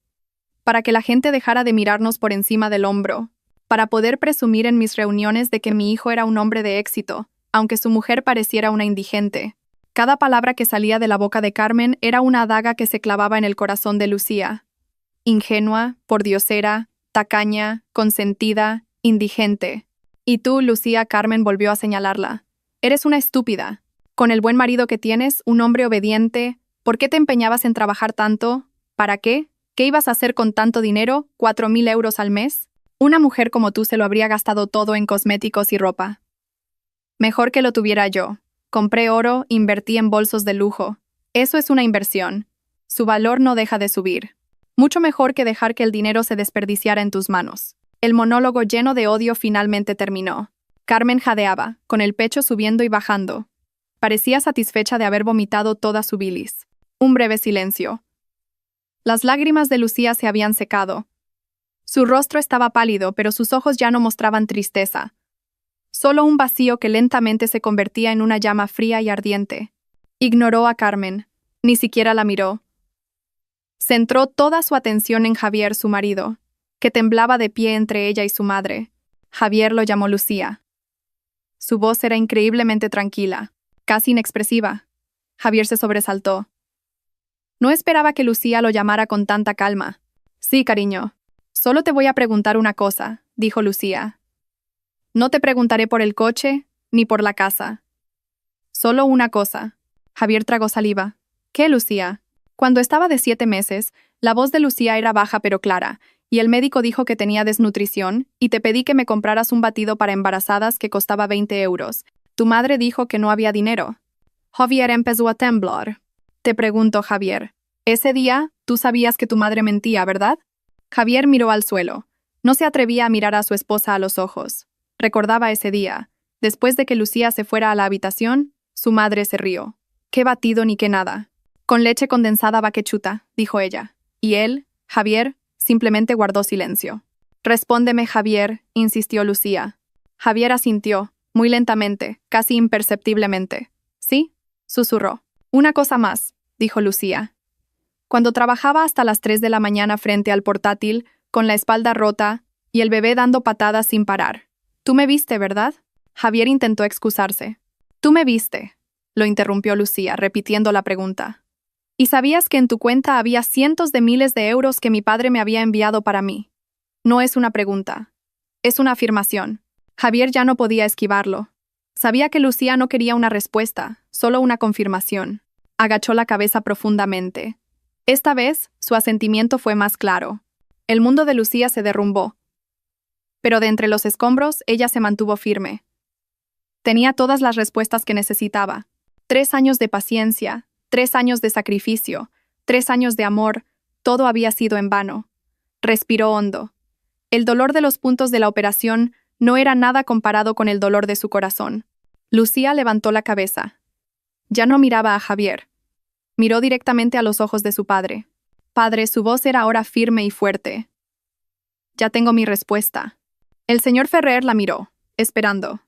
para que la gente dejara de mirarnos por encima del hombro, para poder presumir en mis reuniones de que mi hijo era un hombre de éxito, aunque su mujer pareciera una indigente. Cada palabra que salía de la boca de Carmen era una daga que se clavaba en el corazón de Lucía. Ingenua, pordiosera, tacaña, consentida, indigente. Y tú, Lucía, Carmen volvió a señalarla. Eres una estúpida. Con el buen marido que tienes, un hombre obediente, ¿por qué te empeñabas en trabajar tanto? ¿Para qué? ¿Qué ibas a hacer con tanto dinero? ¿4.000 euros al mes? Una mujer como tú se lo habría gastado todo en cosméticos y ropa. Mejor que lo tuviera yo. Compré oro, invertí en bolsos de lujo. Eso es una inversión. Su valor no deja de subir. Mucho mejor que dejar que el dinero se desperdiciara en tus manos. El monólogo lleno de odio finalmente terminó. Carmen jadeaba, con el pecho subiendo y bajando. Parecía satisfecha de haber vomitado toda su bilis. Un breve silencio. Las lágrimas de Lucía se habían secado. Su rostro estaba pálido, pero sus ojos ya no mostraban tristeza. Solo un vacío que lentamente se convertía en una llama fría y ardiente. Ignoró a Carmen. Ni siquiera la miró. Centró toda su atención en Javier, su marido, que temblaba de pie entre ella y su madre. Javier lo llamó Lucía. Su voz era increíblemente tranquila, casi inexpresiva. Javier se sobresaltó. No esperaba que Lucía lo llamara con tanta calma. Sí, cariño. Solo te voy a preguntar una cosa, dijo Lucía. No te preguntaré por el coche, ni por la casa. Solo una cosa. Javier tragó saliva. ¿Qué, Lucía? Cuando estaba de 7 meses, la voz de Lucía era baja pero clara, y el médico dijo que tenía desnutrición, y te pedí que me compraras un batido para embarazadas que costaba 20 euros. Tu madre dijo que no había dinero. Javier empezó a temblar. Te pregunto, Javier. Ese día, tú sabías que tu madre mentía, ¿verdad? Javier miró al suelo. No se atrevía a mirar a su esposa a los ojos. Recordaba ese día. Después de que Lucía se fuera a la habitación, su madre se rió. Qué batido ni qué nada. Con leche condensada vaquechuta, dijo ella. Y él, Javier, simplemente guardó silencio. Respóndeme, Javier, insistió Lucía. Javier asintió, muy lentamente, casi imperceptiblemente. ¿Sí? Susurró. Una cosa más, dijo Lucía. Cuando trabajaba hasta las 3 de la mañana frente al portátil, con la espalda rota y el bebé dando patadas sin parar. Tú me viste, ¿verdad? Javier intentó excusarse. Tú me viste, lo interrumpió Lucía, repitiendo la pregunta. ¿Y sabías que en tu cuenta había cientos de miles de euros que mi padre me había enviado para mí? No es una pregunta. Es una afirmación. Javier ya no podía esquivarlo. Sabía que Lucía no quería una respuesta, solo una confirmación. Agachó la cabeza profundamente. Esta vez, su asentimiento fue más claro. El mundo de Lucía se derrumbó. Pero de entre los escombros, ella se mantuvo firme. Tenía todas las respuestas que necesitaba. 3 años de paciencia, 3 años de sacrificio, 3 años de amor, todo había sido en vano. Respiró hondo. El dolor de los puntos de la operación no era nada comparado con el dolor de su corazón. Lucía levantó la cabeza. Ya no miraba a Javier. Miró directamente a los ojos de su padre. Padre, su voz era ahora firme y fuerte. Ya tengo mi respuesta. El señor Ferrer la miró, esperando.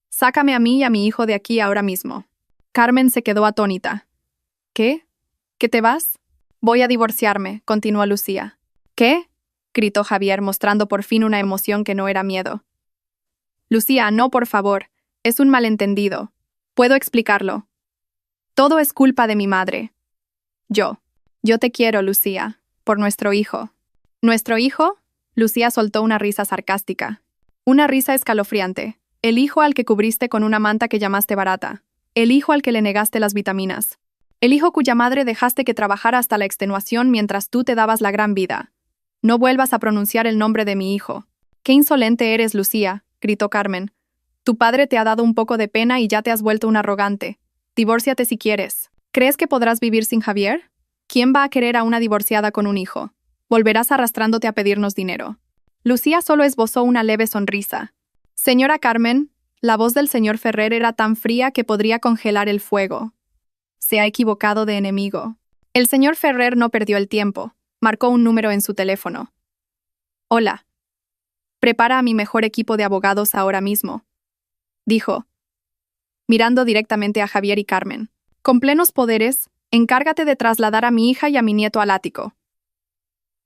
Sácame a mí y a mi hijo de aquí ahora mismo. Carmen se quedó atónita. ¿Qué? ¿Que te vas? Voy a divorciarme, continuó Lucía. ¿Qué? Gritó Javier, mostrando por fin una emoción que no era miedo. Lucía, no, por favor. Es un malentendido. Puedo explicarlo. Todo es culpa de mi madre. Yo te quiero, Lucía, por nuestro hijo. ¿Nuestro hijo? Lucía soltó una risa sarcástica. Una risa escalofriante. El hijo al que cubriste con una manta que llamaste barata. El hijo al que le negaste las vitaminas. El hijo cuya madre dejaste que trabajara hasta la extenuación mientras tú te dabas la gran vida. No vuelvas a pronunciar el nombre de mi hijo. ¡Qué insolente eres, Lucía!, gritó Carmen. Tu padre te ha dado un poco de pena y ya te has vuelto un arrogante. Divórciate si quieres. ¿Crees que podrás vivir sin Javier? ¿Quién va a querer a una divorciada con un hijo? Volverás arrastrándote a pedirnos dinero. Lucía solo esbozó una leve sonrisa. Señora Carmen, la voz del señor Ferrer era tan fría que podría congelar el fuego. Se ha equivocado de enemigo. El señor Ferrer no perdió el tiempo. Marcó un número en su teléfono. Hola. Prepara a mi mejor equipo de abogados ahora mismo, dijo, mirando directamente a Javier y Carmen. Con plenos poderes, encárgate de trasladar a mi hija y a mi nieto al ático.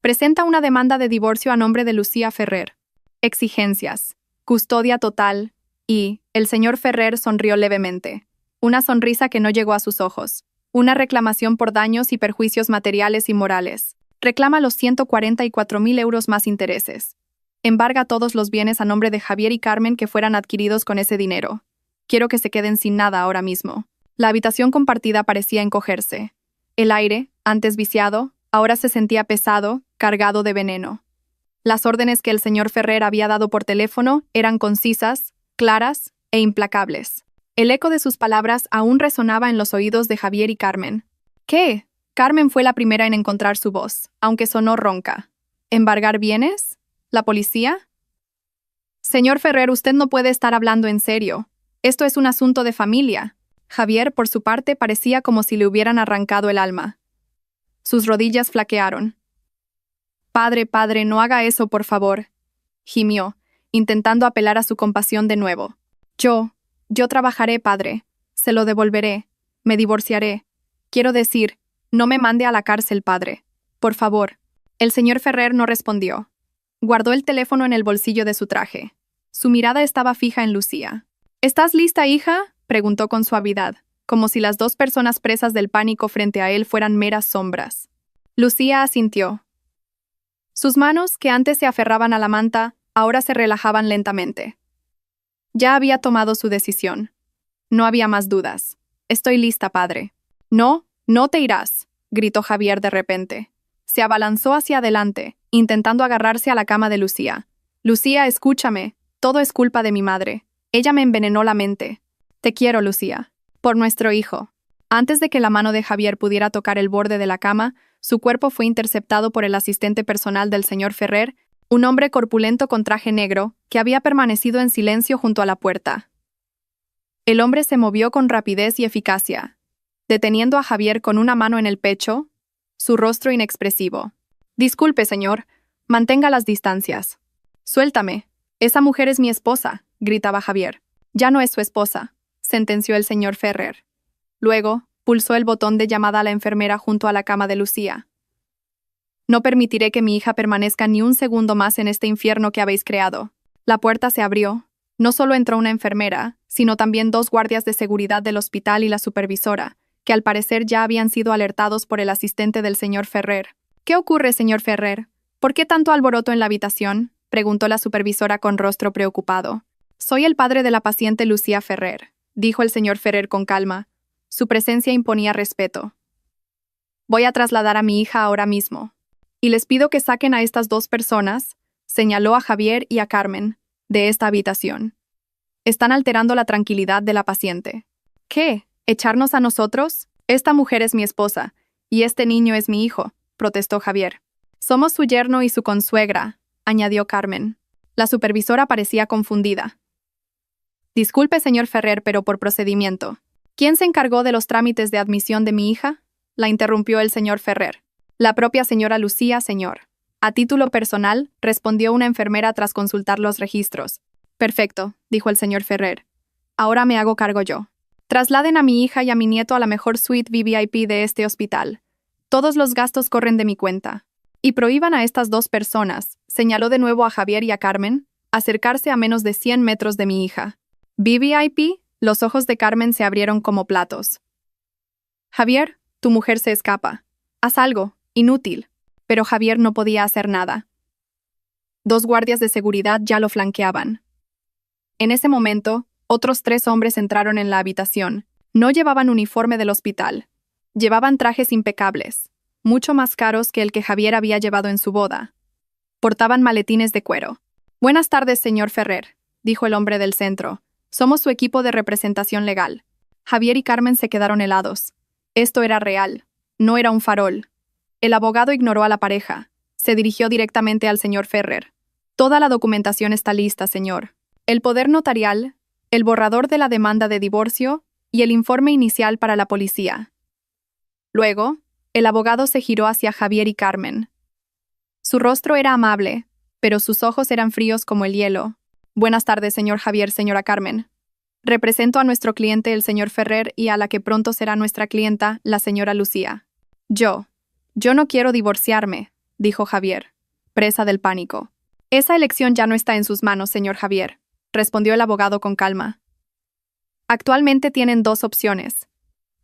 Presenta una demanda de divorcio a nombre de Lucía Ferrer. Exigencias, custodia total, y el señor Ferrer sonrió levemente. Una sonrisa que no llegó a sus ojos. Una reclamación por daños y perjuicios materiales y morales. Reclama los 144.000 euros más intereses. Embarga todos los bienes a nombre de Javier y Carmen que fueran adquiridos con ese dinero. Quiero que se queden sin nada ahora mismo. La habitación compartida parecía encogerse. El aire, antes viciado, ahora se sentía pesado, cargado de veneno. Las órdenes que el señor Ferrer había dado por teléfono eran concisas, claras e implacables. El eco de sus palabras aún resonaba en los oídos de Javier y Carmen. ¿Qué? Carmen fue la primera en encontrar su voz, aunque sonó ronca. ¿Embargar bienes? ¿La policía? Señor Ferrer, usted no puede estar hablando en serio. Esto es un asunto de familia. Javier, por su parte, parecía como si le hubieran arrancado el alma. Sus rodillas flaquearon. Padre, no haga eso, por favor, gimió, intentando apelar a su compasión de nuevo. Yo trabajaré, padre. Se lo devolveré. Me divorciaré. Quiero decir, no me mande a la cárcel, padre. Por favor. El señor Ferrer no respondió. Guardó el teléfono en el bolsillo de su traje. Su mirada estaba fija en Lucía. ¿Estás lista, hija?, preguntó con suavidad, como si las dos personas presas del pánico frente a él fueran meras sombras. Lucía asintió. Sus manos, que antes se aferraban a la manta, ahora se relajaban lentamente. Ya había tomado su decisión. No había más dudas. Estoy lista, padre. No te irás, gritó Javier de repente. Se abalanzó hacia adelante, intentando agarrarse a la cama de Lucía. Lucía, escúchame. Todo es culpa de mi madre. Ella me envenenó la mente. Te quiero, Lucía. Por nuestro hijo. Antes de que la mano de Javier pudiera tocar el borde de la cama, su cuerpo fue interceptado por el asistente personal del señor Ferrer, un hombre corpulento con traje negro, que había permanecido en silencio junto a la puerta. El hombre se movió con rapidez y eficacia, deteniendo a Javier con una mano en el pecho, su rostro inexpresivo. Disculpe, señor. Mantenga las distancias. Suéltame. Esa mujer es mi esposa, gritaba Javier. Ya no es su esposa, sentenció el señor Ferrer. Luego, pulsó el botón de llamada a la enfermera junto a la cama de Lucía. No permitiré que mi hija permanezca ni un segundo más en este infierno que habéis creado. La puerta se abrió. No solo entró una enfermera, sino también 2 guardias de seguridad del hospital y la supervisora, que al parecer ya habían sido alertados por el asistente del señor Ferrer. ¿Qué ocurre, señor Ferrer? ¿Por qué tanto alboroto en la habitación?, preguntó la supervisora con rostro preocupado. Soy el padre de la paciente Lucía Ferrer, dijo el señor Ferrer con calma. Su presencia imponía respeto. Voy a trasladar a mi hija ahora mismo. Y les pido que saquen a estas 2 personas, señaló a Javier y a Carmen, de esta habitación. Están alterando la tranquilidad de la paciente. ¿Qué? ¿Echarnos a nosotros? Esta mujer es mi esposa, y este niño es mi hijo, protestó Javier. Somos su yerno y su consuegra, añadió Carmen. La supervisora parecía confundida. Disculpe, señor Ferrer, pero por procedimiento. ¿Quién se encargó de los trámites de admisión de mi hija?, la interrumpió el señor Ferrer. La propia señora Lucía, señor. A título personal, respondió una enfermera tras consultar los registros. Perfecto, dijo el señor Ferrer. Ahora me hago cargo yo. Trasladen a mi hija y a mi nieto a la mejor suite VVIP de este hospital. Todos los gastos corren de mi cuenta. Y prohíban a estas dos personas, señaló de nuevo a Javier y a Carmen, acercarse a menos de 100 metros de mi hija. VVIP, los ojos de Carmen se abrieron como platos. Javier, tu mujer se escapa. Haz algo, inútil. Pero Javier no podía hacer nada. 2 guardias de seguridad ya lo flanqueaban. En ese momento, otros 3 hombres entraron en la habitación. No llevaban uniforme del hospital. Llevaban trajes impecables, mucho más caros que el que Javier había llevado en su boda. Portaban maletines de cuero. Buenas tardes, señor Ferrer, dijo el hombre del centro. Somos su equipo de representación legal. Javier y Carmen se quedaron helados. Esto era real. No era un farol. El abogado ignoró a la pareja. Se dirigió directamente al señor Ferrer. Toda la documentación está lista, señor. El poder notarial, el borrador de la demanda de divorcio y el informe inicial para la policía. Luego, el abogado se giró hacia Javier y Carmen. Su rostro era amable, pero sus ojos eran fríos como el hielo. Buenas tardes, señor Javier, señora Carmen. Represento a nuestro cliente, el señor Ferrer, y a la que pronto será nuestra clienta, la señora Lucía. Yo no quiero divorciarme, dijo Javier, presa del pánico. Esa elección ya no está en sus manos, señor Javier, respondió el abogado con calma. Actualmente tienen 2 opciones.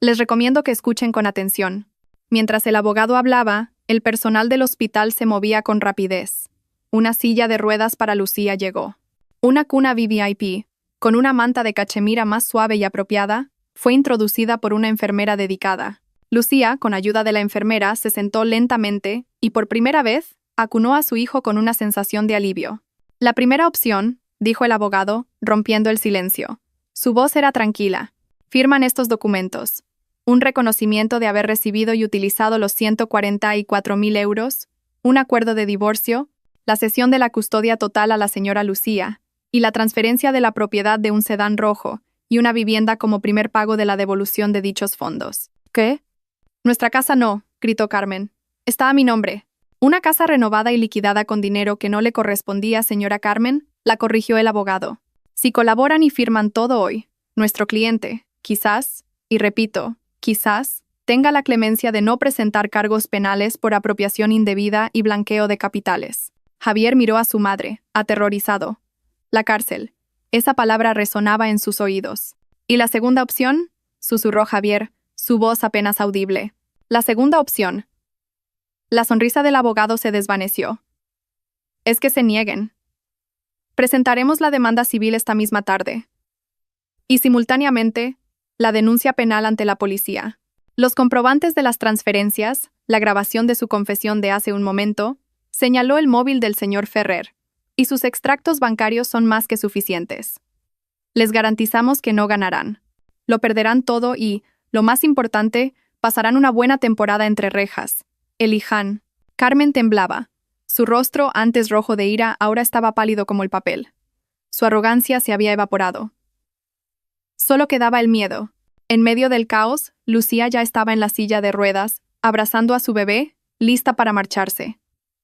Les recomiendo que escuchen con atención. Mientras el abogado hablaba, el personal del hospital se movía con rapidez. Una silla de ruedas para Lucía llegó. Una cuna VVIP, con una manta de cachemira más suave y apropiada, fue introducida por una enfermera dedicada. Lucía, con ayuda de la enfermera, se sentó lentamente y por primera vez acunó a su hijo con una sensación de alivio. La primera opción, dijo el abogado, rompiendo el silencio. Su voz era tranquila. Firman estos documentos. Un reconocimiento de haber recibido y utilizado los 144.000 euros, un acuerdo de divorcio, la cesión de la custodia total a la señora Lucía y la transferencia de la propiedad de un sedán rojo y una vivienda como primer pago de la devolución de dichos fondos. ¿Qué? Nuestra casa no, gritó Carmen. Está a mi nombre. Una casa renovada y liquidada con dinero que no le correspondía, señora Carmen, la corrigió el abogado. Si colaboran y firman todo hoy, nuestro cliente, quizás, y repito, quizás, tenga la clemencia de no presentar cargos penales por apropiación indebida y blanqueo de capitales. Javier miró a su madre, aterrorizado. La cárcel. Esa palabra resonaba en sus oídos. ¿Y la segunda opción? Susurró Javier, su voz apenas audible. La segunda opción. La sonrisa del abogado se desvaneció. Es que se nieguen. Presentaremos la demanda civil esta misma tarde. Y simultáneamente, la denuncia penal ante la policía. Los comprobantes de las transferencias, la grabación de su confesión de hace un momento, señaló el móvil del señor Ferrer, y sus extractos bancarios son más que suficientes. Les garantizamos que no ganarán. Lo perderán todo y, lo más importante, pasarán una buena temporada entre rejas. Elijan. Carmen temblaba. Su rostro, antes rojo de ira, ahora estaba pálido como el papel. Su arrogancia se había evaporado. Solo quedaba el miedo. En medio del caos, Lucía ya estaba en la silla de ruedas, abrazando a su bebé, lista para marcharse.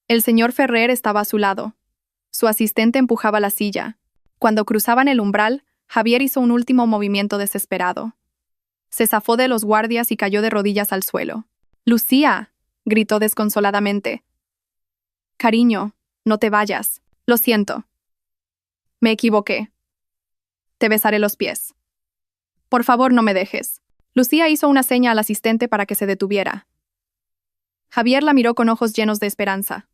El señor Ferrer estaba a su lado. Su asistente empujaba la silla. Cuando cruzaban el umbral, Javier hizo un último movimiento desesperado. Se zafó de los guardias y cayó de rodillas al suelo. «¡Lucía!», gritó desconsoladamente. «Cariño, no te vayas. Lo siento. Me equivoqué. Te besaré los pies. Por favor, no me dejes». Lucía hizo una seña al asistente para que se detuviera. Javier la miró con ojos llenos de esperanza.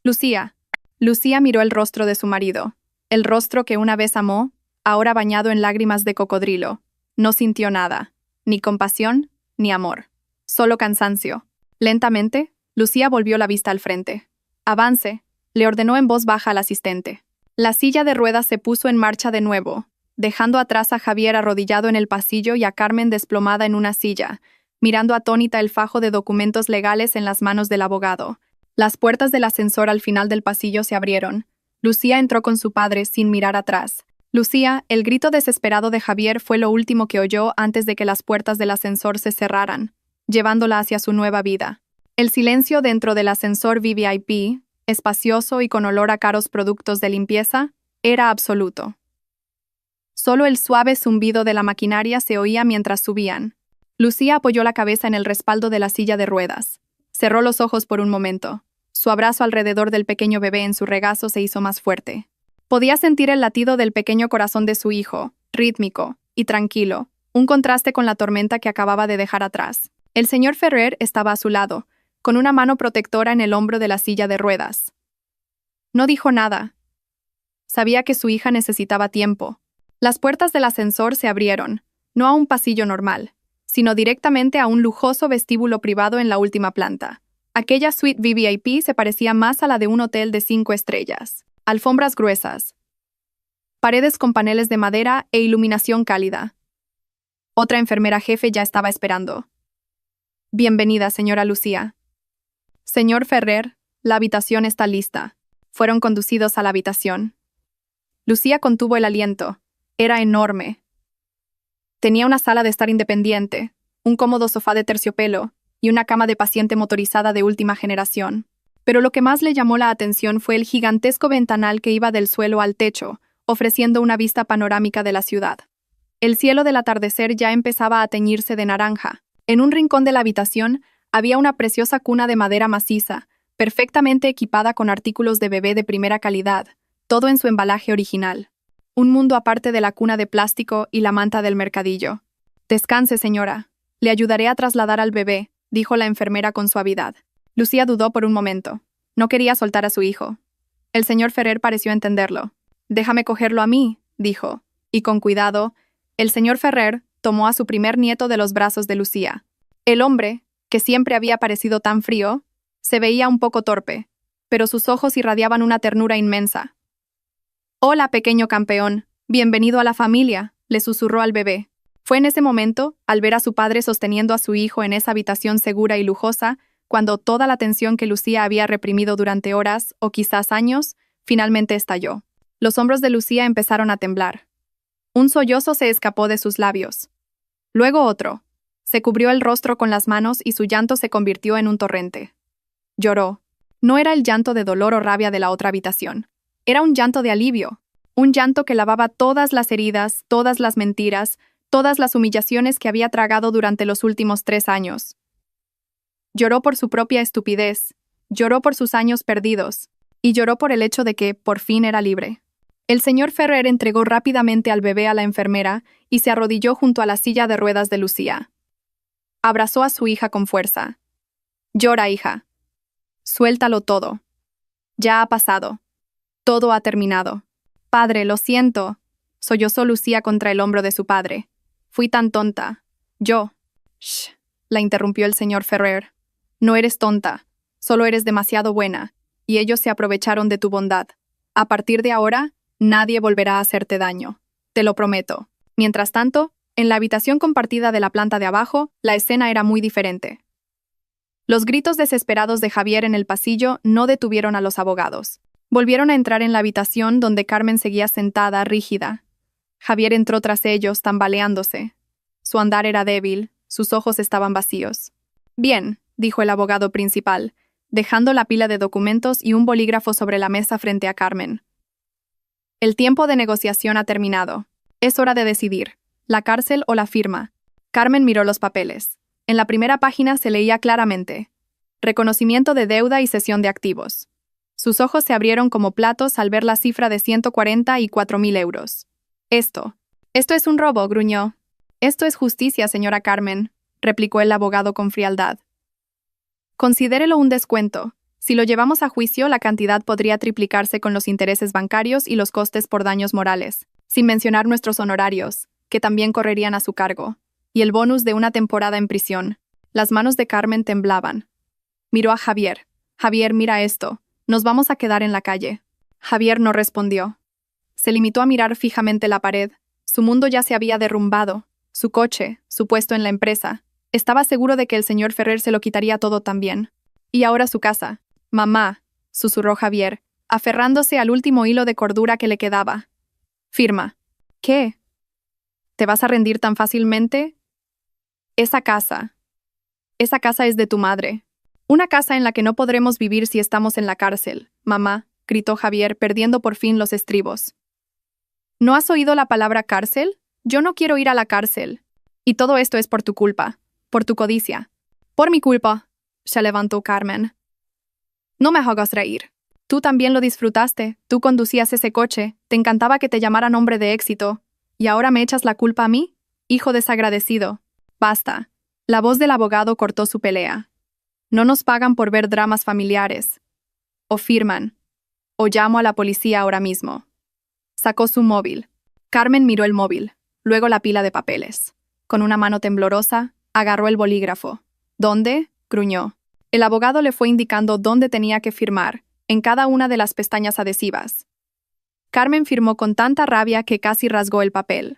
«Lucía». Lucía miró el rostro de su marido, el rostro que una vez amó, ahora bañado en lágrimas de cocodrilo. No sintió nada, ni compasión, ni amor. Solo cansancio. Lentamente, Lucía volvió la vista al frente. «Avance», le ordenó en voz baja al asistente. La silla de ruedas se puso en marcha de nuevo, dejando atrás a Javier arrodillado en el pasillo y a Carmen desplomada en una silla, mirando atónita el fajo de documentos legales en las manos del abogado. Las puertas del ascensor al final del pasillo se abrieron. Lucía entró con su padre sin mirar atrás. Lucía, el grito desesperado de Javier fue lo último que oyó antes de que las puertas del ascensor se cerraran, llevándola hacia su nueva vida. El silencio dentro del ascensor VVIP, espacioso y con olor a caros productos de limpieza, era absoluto. Solo el suave zumbido de la maquinaria se oía mientras subían. Lucía apoyó la cabeza en el respaldo de la silla de ruedas. Cerró los ojos por un momento. Su abrazo alrededor del pequeño bebé en su regazo se hizo más fuerte. Podía sentir el latido del pequeño corazón de su hijo, rítmico y tranquilo, un contraste con la tormenta que acababa de dejar atrás. El señor Ferrer estaba a su lado, con una mano protectora en el hombro de la silla de ruedas. No dijo nada. Sabía que su hija necesitaba tiempo. Las puertas del ascensor se abrieron, no a un pasillo normal, sino directamente a un lujoso vestíbulo privado en la última planta. Aquella suite VIP se parecía más a la de un hotel de 5 estrellas. Alfombras gruesas, paredes con paneles de madera e iluminación cálida. Otra enfermera jefe ya estaba esperando. Bienvenida, señora Lucía. Señor Ferrer, la habitación está lista. Fueron conducidos a la habitación. Lucía contuvo el aliento. Era enorme. Tenía una sala de estar independiente, un cómodo sofá de terciopelo y una cama de paciente motorizada de última generación. Pero lo que más le llamó la atención fue el gigantesco ventanal que iba del suelo al techo, ofreciendo una vista panorámica de la ciudad. El cielo del atardecer ya empezaba a teñirse de naranja. En un rincón de la habitación había una preciosa cuna de madera maciza, perfectamente equipada con artículos de bebé de primera calidad, todo en su embalaje original. Un mundo aparte de la cuna de plástico y la manta del mercadillo. Descanse, señora. Le ayudaré a trasladar al bebé, dijo la enfermera con suavidad. Lucía dudó por un momento. No quería soltar a su hijo. El señor Ferrer pareció entenderlo. Déjame cogerlo a mí, dijo. Y con cuidado, el señor Ferrer tomó a su primer nieto de los brazos de Lucía. El hombre, que siempre había parecido tan frío, se veía un poco torpe, pero sus ojos irradiaban una ternura inmensa. «Hola, pequeño campeón. Bienvenido a la familia», le susurró al bebé. Fue en ese momento, al ver a su padre sosteniendo a su hijo en esa habitación segura y lujosa, cuando toda la tensión que Lucía había reprimido durante horas, o quizás años, finalmente estalló. Los hombros de Lucía empezaron a temblar. Un sollozo se escapó de sus labios. Luego otro. Se cubrió el rostro con las manos y su llanto se convirtió en un torrente. Lloró. No era el llanto de dolor o rabia de la otra habitación. Era un llanto de alivio. Un llanto que lavaba todas las heridas, todas las mentiras, todas las humillaciones que había tragado durante los últimos 3 años. Lloró por su propia estupidez, lloró por sus años perdidos, y lloró por el hecho de que, por fin, era libre. El señor Ferrer entregó rápidamente al bebé a la enfermera y se arrodilló junto a la silla de ruedas de Lucía. Abrazó a su hija con fuerza. «Llora, hija. Suéltalo todo. Ya ha pasado. Todo ha terminado. Padre, lo siento», sollozó Lucía contra el hombro de su padre. «Fui tan tonta. Yo». «Shh», la interrumpió el señor Ferrer. «No eres tonta. Solo eres demasiado buena, y ellos se aprovecharon de tu bondad. A partir de ahora, nadie volverá a hacerte daño. Te lo prometo». Mientras tanto, en la habitación compartida de la planta de abajo, la escena era muy diferente. Los gritos desesperados de Javier en el pasillo no detuvieron a los abogados. Volvieron a entrar en la habitación donde Carmen seguía sentada, rígida. Javier entró tras ellos, tambaleándose. Su andar era débil, sus ojos estaban vacíos. «Bien», dijo el abogado principal, dejando la pila de documentos y un bolígrafo sobre la mesa frente a Carmen. «El tiempo de negociación ha terminado. Es hora de decidir, la cárcel o la firma». Carmen miró los papeles. En la primera página se leía claramente: reconocimiento de deuda y cesión de activos. Sus ojos se abrieron como platos al ver la cifra de 144.000 euros. Esto es un robo», gruñó. «Esto es justicia, señora Carmen», replicó el abogado con frialdad. «Considérelo un descuento. Si lo llevamos a juicio, la cantidad podría triplicarse con los intereses bancarios y los costes por daños morales, sin mencionar nuestros honorarios, que también correrían a su cargo, y el bonus de una temporada en prisión». Las manos de Carmen temblaban. Miró a Javier. «Javier, mira esto. Nos vamos a quedar en la calle». Javier no respondió. Se limitó a mirar fijamente la pared. Su mundo ya se había derrumbado. Su coche, su puesto en la empresa. Estaba seguro de que el señor Ferrer se lo quitaría todo también. Y ahora su casa. «Mamá», susurró Javier, aferrándose al último hilo de cordura que le quedaba. «Firma». «¿Qué? ¿Te vas a rendir tan fácilmente?» Esa casa es de tu madre. Una casa en la que no podremos vivir si estamos en la cárcel, mamá», gritó Javier, perdiendo por fin los estribos. «¿No has oído la palabra cárcel? Yo no quiero ir a la cárcel. Y todo esto es por tu culpa. Por tu codicia. Por mi culpa, se levantó Carmen. No me hagas reír. Tú también lo disfrutaste, tú conducías ese coche, te encantaba que te llamaran hombre de éxito. ¿Y ahora me echas la culpa a mí? Hijo desagradecido. Basta. La voz del abogado cortó su pelea. No nos pagan por ver dramas familiares. O firman. O llamo a la policía ahora mismo. Sacó su móvil. Carmen miró el móvil, luego la pila de papeles. Con una mano temblorosa, agarró el bolígrafo. ¿Dónde? Gruñó. El abogado le fue indicando dónde tenía que firmar, en cada una de las pestañas adhesivas. Carmen firmó con tanta rabia que casi rasgó el papel.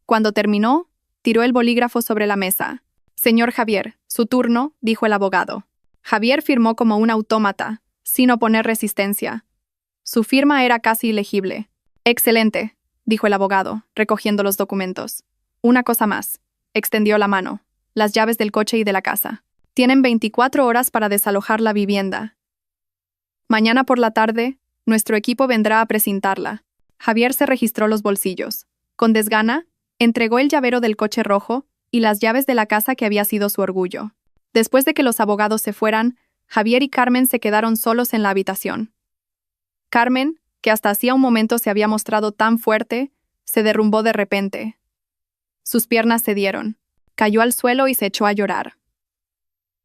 Cuando terminó, tiró el bolígrafo sobre la mesa. Señor Javier, su turno, dijo el abogado. Javier firmó como un autómata, sin oponer resistencia. Su firma era casi ilegible. Excelente, dijo el abogado, recogiendo los documentos. Una cosa más. Extendió la mano. Las llaves del coche y de la casa. Tienen 24 horas para desalojar la vivienda. Mañana por la tarde, nuestro equipo vendrá a precintarla. Javier se registró los bolsillos. Con desgana, entregó el llavero del coche rojo y las llaves de la casa que había sido su orgullo. Después de que los abogados se fueran, Javier y Carmen se quedaron solos en la habitación. Carmen, que hasta hacía un momento se había mostrado tan fuerte, se derrumbó de repente. Sus piernas cedieron. Cayó al suelo y se echó a llorar.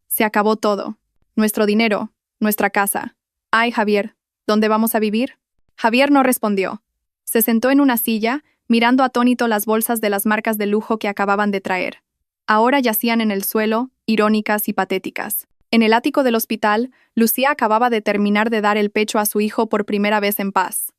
Se acabó todo. Nuestro dinero, nuestra casa. Ay, Javier, ¿dónde vamos a vivir? Javier no respondió. Se sentó en una silla, mirando atónito las bolsas de las marcas de lujo que acababan de traer. Ahora yacían en el suelo, irónicas y patéticas. En el ático del hospital, Lucía acababa de terminar de dar el pecho a su hijo por primera vez en paz.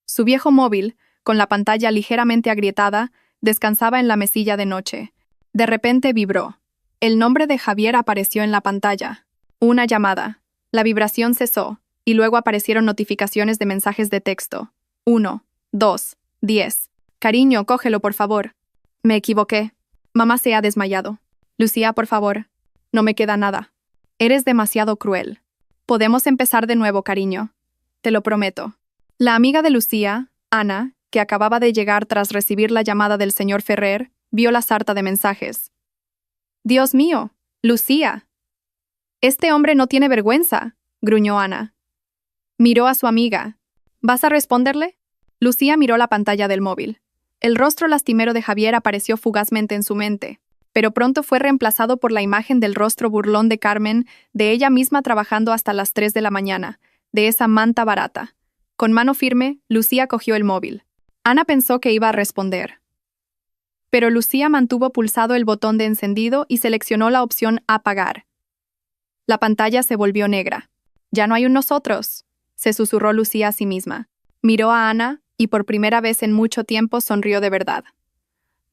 Su viejo móvil, con la pantalla ligeramente agrietada, descansaba en la mesilla de noche. De repente vibró. El nombre de Javier apareció en la pantalla. Una llamada. La vibración cesó, y luego aparecieron notificaciones de mensajes de texto. 1, 2, 10. Cariño, cógelo, por favor. Me equivoqué. Mamá se ha desmayado. Lucía, por favor. No me queda nada. Eres demasiado cruel. Podemos empezar de nuevo, cariño. Te lo prometo. La amiga de Lucía, Ana, que acababa de llegar tras recibir la llamada del señor Ferrer, vio la sarta de mensajes. «Dios mío, Lucía. Este hombre no tiene vergüenza», gruñó Ana. Miró a su amiga. «¿Vas a responderle?» Lucía miró la pantalla del móvil. El rostro lastimero de Javier apareció fugazmente en su mente, pero pronto fue reemplazado por la imagen del rostro burlón de Carmen, de ella misma trabajando hasta las 3 de la mañana, de esa manta barata. Con mano firme, Lucía cogió el móvil. Ana pensó que iba a responder. Pero Lucía mantuvo pulsado el botón de encendido y seleccionó la opción apagar. La pantalla se volvió negra. «Ya no hay un nosotros», se susurró Lucía a sí misma. Miró a Ana y por primera vez en mucho tiempo sonrió de verdad.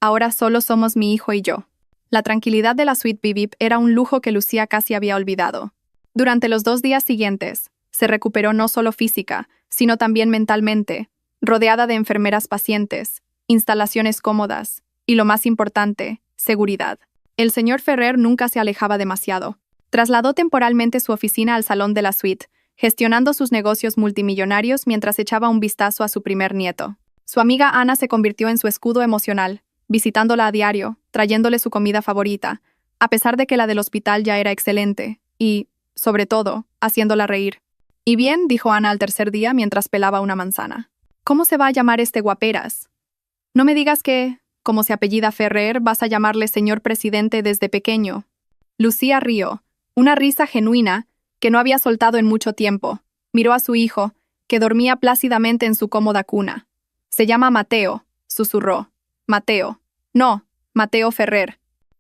«Ahora solo somos mi hijo y yo». La tranquilidad de la suite Vivip era un lujo que Lucía casi había olvidado. Durante los 2 días siguientes, se recuperó no solo física, sino también mentalmente, rodeada de enfermeras pacientes, instalaciones cómodas y, lo más importante, seguridad. El señor Ferrer nunca se alejaba demasiado. Trasladó temporalmente su oficina al salón de la suite, gestionando sus negocios multimillonarios mientras echaba un vistazo a su primer nieto. Su amiga Ana se convirtió en su escudo emocional, visitándola a diario, trayéndole su comida favorita, a pesar de que la del hospital ya era excelente, y, sobre todo, haciéndola reír. «Y bien», dijo Ana al tercer día mientras pelaba una manzana. «¿Cómo se va a llamar este guaperas? No me digas que, como se apellida Ferrer, vas a llamarle señor presidente desde pequeño». Lucía rió, una risa genuina que no había soltado en mucho tiempo. Miró a su hijo, que dormía plácidamente en su cómoda cuna. «Se llama Mateo», susurró. «Mateo. No, Mateo Ferrer».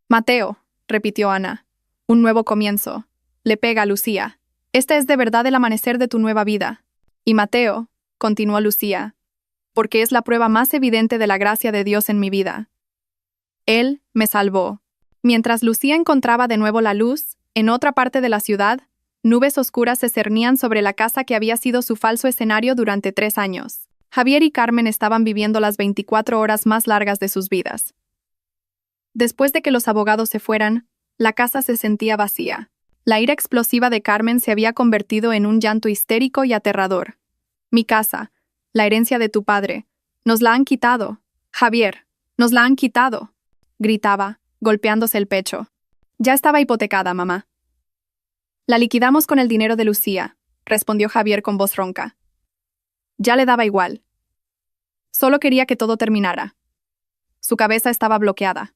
«Mateo», repitió Ana. «Un nuevo comienzo. Le pega a Lucía. Este es de verdad el amanecer de tu nueva vida. Y Mateo», continuó Lucía, «porque es la prueba más evidente de la gracia de Dios en mi vida. Él me salvó». Mientras Lucía encontraba de nuevo la luz, en otra parte de la ciudad, nubes oscuras se cernían sobre la casa que había sido su falso escenario durante 3 años. Javier y Carmen estaban viviendo las 24 horas más largas de sus vidas. Después de que los abogados se fueran, la casa se sentía vacía. La ira explosiva de Carmen se había convertido en un llanto histérico y aterrador. «Mi casa, la herencia de tu padre, nos la han quitado. Javier, nos la han quitado», gritaba, golpeándose el pecho. Ya estaba hipotecada, mamá. La liquidamos con el dinero de Lucía, respondió Javier con voz ronca. Ya le daba igual. Solo quería que todo terminara. Su cabeza estaba bloqueada.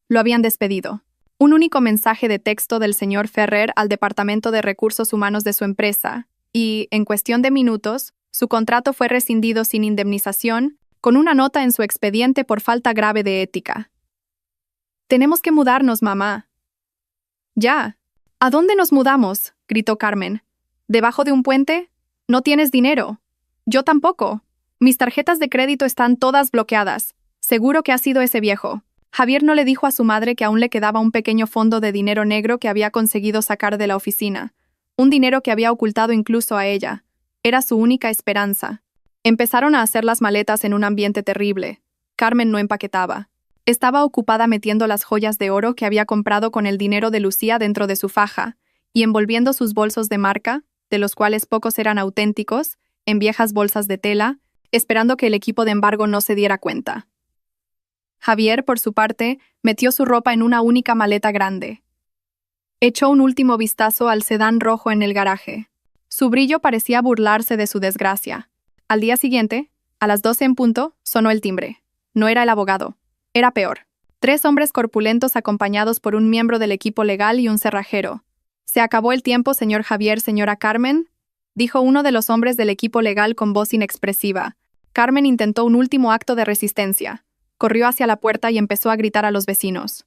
Lo habían despedido. Un único mensaje de texto del señor Ferrer al Departamento de Recursos Humanos de su empresa, y, en cuestión de minutos, su contrato fue rescindido sin indemnización, con una nota en su expediente por falta grave de ética. Tenemos que mudarnos, mamá. Ya. ¿A dónde nos mudamos?, gritó Carmen. ¿Debajo de un puente? No tienes dinero. Yo tampoco. Mis tarjetas de crédito están todas bloqueadas. Seguro que ha sido ese viejo. Javier no le dijo a su madre que aún le quedaba un pequeño fondo de dinero negro que había conseguido sacar de la oficina. Un dinero que había ocultado incluso a ella. Era su única esperanza. Empezaron a hacer las maletas en un ambiente terrible. Carmen no empaquetaba. Estaba ocupada metiendo las joyas de oro que había comprado con el dinero de Lucía dentro de su faja, y envolviendo sus bolsos de marca, de los cuales pocos eran auténticos, en viejas bolsas de tela, esperando que el equipo de embargo no se diera cuenta. Javier, por su parte, metió su ropa en una única maleta grande. Echó un último vistazo al sedán rojo en el garaje. Su brillo parecía burlarse de su desgracia. Al día siguiente, a las 12 en punto, sonó el timbre. No era el abogado. Era peor. 3 hombres corpulentos acompañados por un miembro del equipo legal y un cerrajero. «Se acabó el tiempo, señor Javier, señora Carmen», dijo uno de los hombres del equipo legal con voz inexpresiva. Carmen intentó un último acto de resistencia. Corrió hacia la puerta y empezó a gritar a los vecinos.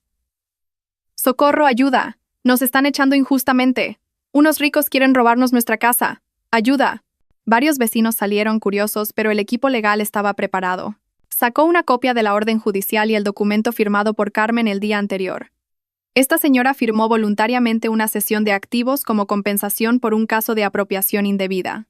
«¡Socorro, ayuda! ¡Nos están echando injustamente! ¡Unos ricos quieren robarnos nuestra casa! ¡Ayuda!». Varios vecinos salieron curiosos, pero el equipo legal estaba preparado. Sacó una copia de la orden judicial y el documento firmado por Carmen el día anterior. Esta señora firmó voluntariamente una cesión de activos como compensación por un caso de apropiación indebida.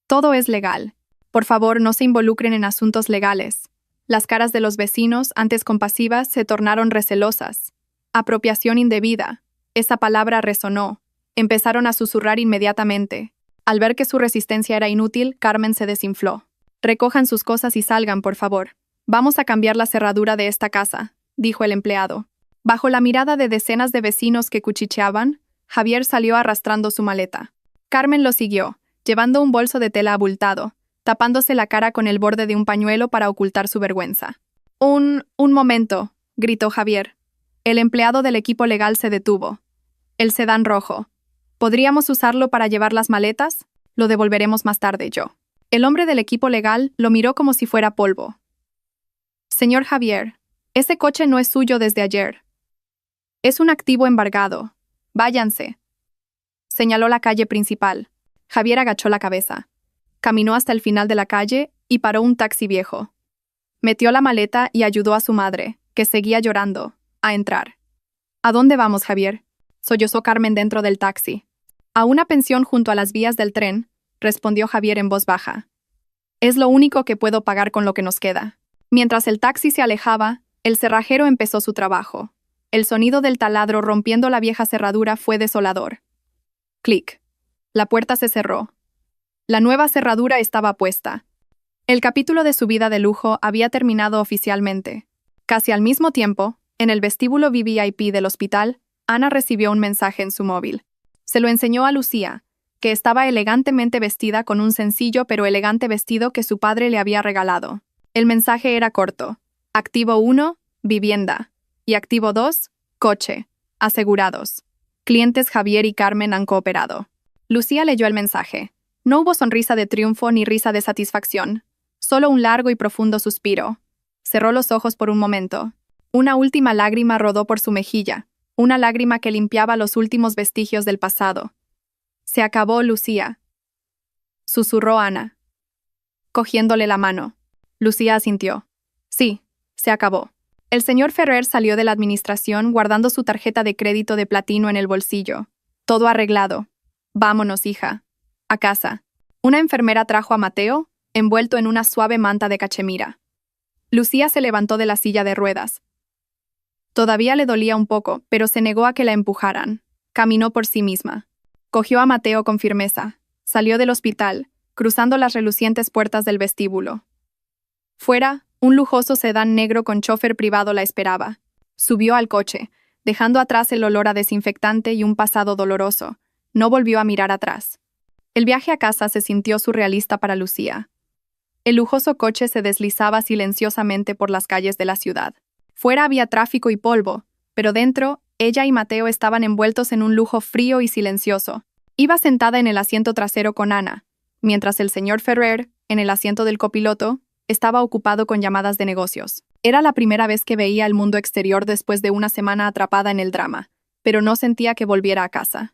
Todo es legal. Por favor, no se involucren en asuntos legales. Las caras de los vecinos, antes compasivas, se tornaron recelosas. Apropiación indebida. Esa palabra resonó. Empezaron a susurrar inmediatamente. Al ver que su resistencia era inútil, Carmen se desinfló. «Recojan sus cosas y salgan, por favor. Vamos a cambiar la cerradura de esta casa», dijo el empleado. Bajo la mirada de decenas de vecinos que cuchicheaban, Javier salió arrastrando su maleta. Carmen lo siguió, llevando un bolso de tela abultado, tapándose la cara con el borde de un pañuelo para ocultar su vergüenza. Un momento», gritó Javier. El empleado del equipo legal se detuvo. «El sedán rojo. ¿Podríamos usarlo para llevar las maletas? Lo devolveremos más tarde, yo». El hombre del equipo legal lo miró como si fuera polvo. «Señor Javier, ese coche no es suyo desde ayer. Es un activo embargado. Váyanse». Señaló la calle principal. Javier agachó la cabeza. Caminó hasta el final de la calle y paró un taxi viejo. Metió la maleta y ayudó a su madre, que seguía llorando, a entrar. «¿A dónde vamos, Javier?», sollozó Carmen dentro del taxi. «A una pensión junto a las vías del tren», respondió Javier en voz baja. «Es lo único que puedo pagar con lo que nos queda». Mientras el taxi se alejaba, el cerrajero empezó su trabajo. El sonido del taladro rompiendo la vieja cerradura fue desolador. Clic. La puerta se cerró. La nueva cerradura estaba puesta. El capítulo de su vida de lujo había terminado oficialmente. Casi al mismo tiempo, en el vestíbulo VIP del hospital, Ana recibió un mensaje en su móvil. Se lo enseñó a Lucía, que estaba elegantemente vestida con un sencillo pero elegante vestido que su padre le había regalado. El mensaje era corto. Activo 1, vivienda. Y activo 2, coche. Asegurados. Clientes Javier y Carmen han cooperado. Lucía leyó el mensaje. No hubo sonrisa de triunfo ni risa de satisfacción. Solo un largo y profundo suspiro. Cerró los ojos por un momento. Una última lágrima rodó por su mejilla. Una lágrima que limpiaba los últimos vestigios del pasado. «Se acabó, Lucía», susurró Ana, cogiéndole la mano. Lucía asintió. «Sí, se acabó». El señor Ferrer salió de la administración guardando su tarjeta de crédito de platino en el bolsillo. «Todo arreglado. Vámonos, hija. A casa». Una enfermera trajo a Mateo, envuelto en una suave manta de cachemira. Lucía se levantó de la silla de ruedas. Todavía le dolía un poco, pero se negó a que la empujaran. Caminó por sí misma. Cogió a Mateo con firmeza. Salió del hospital, cruzando las relucientes puertas del vestíbulo. Fuera, un lujoso sedán negro con chofer privado la esperaba. Subió al coche. dejando atrás el olor a desinfectante y un pasado doloroso. No volvió a mirar atrás. El viaje a casa se sintió surrealista para Lucía. El lujoso coche se deslizaba silenciosamente por las calles de la ciudad. Fuera había tráfico y polvo, pero dentro, ella y Mateo estaban envueltos en un lujo frío y silencioso. Iba sentada en el asiento trasero con Ana, mientras el señor Ferrer, en el asiento del copiloto, estaba ocupado con llamadas de negocios. Era la primera vez que veía el mundo exterior después de una semana atrapada en el drama, pero no sentía que volviera a casa.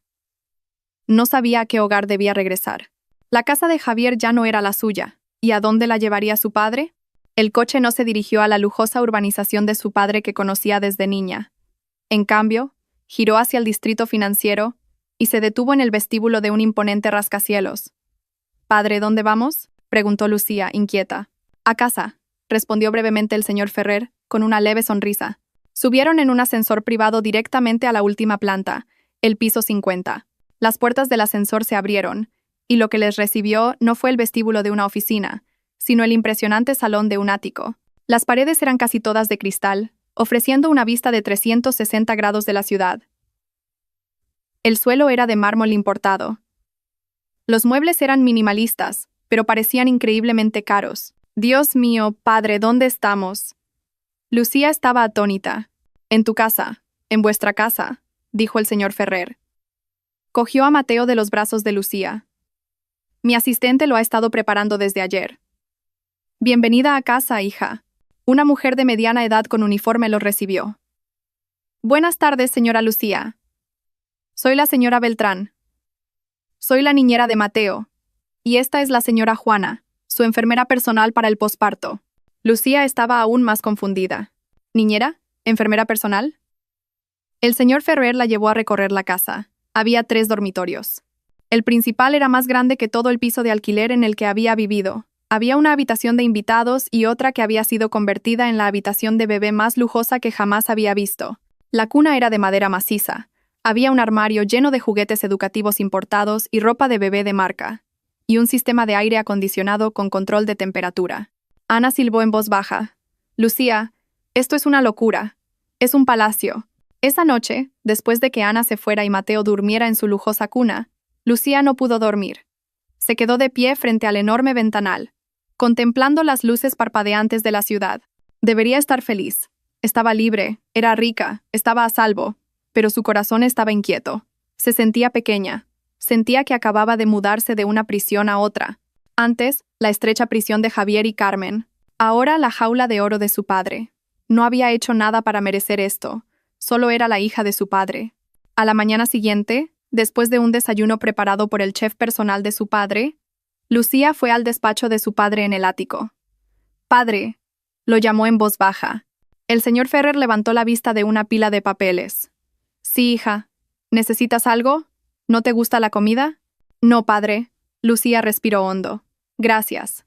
No sabía a qué hogar debía regresar. La casa de Javier ya no era la suya. ¿Y a dónde la llevaría su padre? El coche no se dirigió a la lujosa urbanización de su padre que conocía desde niña. En cambio, giró hacia el distrito financiero y se detuvo en el vestíbulo de un imponente rascacielos. «Padre, ¿dónde vamos?», preguntó Lucía, inquieta. «A casa», respondió brevemente el señor Ferrer, con una leve sonrisa. Subieron en un ascensor privado directamente a la última planta, el piso 50. Las puertas del ascensor se abrieron, y lo que les recibió no fue el vestíbulo de una oficina, sino el impresionante salón de un ático. Las paredes eran casi todas de cristal, ofreciendo una vista de 360 grados de la ciudad. El suelo era de mármol importado. Los muebles eran minimalistas, pero parecían increíblemente caros. «Dios mío, padre, ¿dónde estamos?». Lucía estaba atónita. «En tu casa, en vuestra casa», dijo el señor Ferrer. Cogió a Mateo de los brazos de Lucía. «Mi asistente lo ha estado preparando desde ayer». «Bienvenida a casa, hija». Una mujer de mediana edad con uniforme los recibió. «Buenas tardes, señora Lucía. Soy la señora Beltrán. Soy la niñera de Mateo. Y esta es la señora Juana, su enfermera personal para el posparto». Lucía estaba aún más confundida. «¿Niñera? ¿Enfermera personal?». El señor Ferrer la llevó a recorrer la casa. Había 3 dormitorios. El principal era más grande que todo el piso de alquiler en el que había vivido. Había una habitación de invitados y otra que había sido convertida en la habitación de bebé más lujosa que jamás había visto. La cuna era de madera maciza. Había un armario lleno de juguetes educativos importados y ropa de bebé de marca. Y un sistema de aire acondicionado con control de temperatura. Ana silbó en voz baja. «Lucía, esto es una locura. Es un palacio». Esa noche, después de que Ana se fuera y Mateo durmiera en su lujosa cuna, Lucía no pudo dormir. Se quedó de pie frente al enorme ventanal, contemplando las luces parpadeantes de la ciudad. Debería estar feliz. Estaba libre, era rica, estaba a salvo, pero su corazón estaba inquieto. Se sentía pequeña. Sentía que acababa de mudarse de una prisión a otra. Antes, la estrecha prisión de Javier y Carmen. Ahora, la jaula de oro de su padre. No había hecho nada para merecer esto. Solo era la hija de su padre. A la mañana siguiente, después de un desayuno preparado por el chef personal de su padre, Lucía fue al despacho de su padre en el ático. «Padre», lo llamó en voz baja. El señor Ferrer levantó la vista de una pila de papeles. «Sí, hija. ¿Necesitas algo? ¿No te gusta la comida?». «No, padre». Lucía respiró hondo. «Gracias.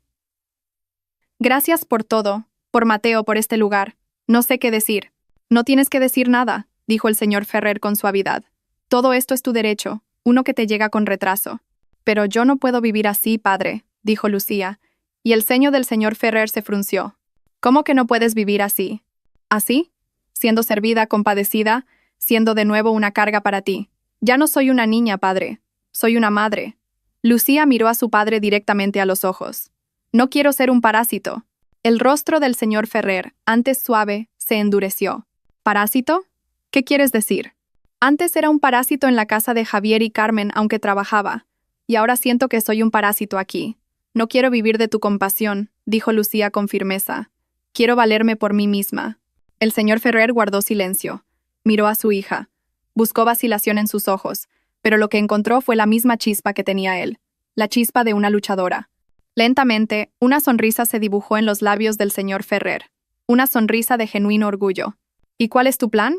Gracias por todo, por Mateo, por este lugar. No sé qué decir». «No tienes que decir nada», dijo el señor Ferrer con suavidad. «Todo esto es tu derecho, uno que te llega con retraso». «Pero yo no puedo vivir así, padre», dijo Lucía, y el ceño del señor Ferrer se frunció. «¿Cómo que no puedes vivir así?». «¿Así? Siendo servida, compadecida, siendo de nuevo una carga para ti. Ya no soy una niña, padre. Soy una madre». Lucía miró a su padre directamente a los ojos. «No quiero ser un parásito». El rostro del señor Ferrer, antes suave, se endureció. «¿Parásito? ¿Qué quieres decir?». «Antes era un parásito en la casa de Javier y Carmen, aunque trabajaba. Y ahora siento que soy un parásito aquí. No quiero vivir de tu compasión», dijo Lucía con firmeza. «Quiero valerme por mí misma». El señor Ferrer guardó silencio. Miró a su hija. Buscó vacilación en sus ojos, pero lo que encontró fue la misma chispa que tenía él. La chispa de una luchadora. Lentamente, una sonrisa se dibujó en los labios del señor Ferrer. Una sonrisa de genuino orgullo. «¿Y cuál es tu plan?».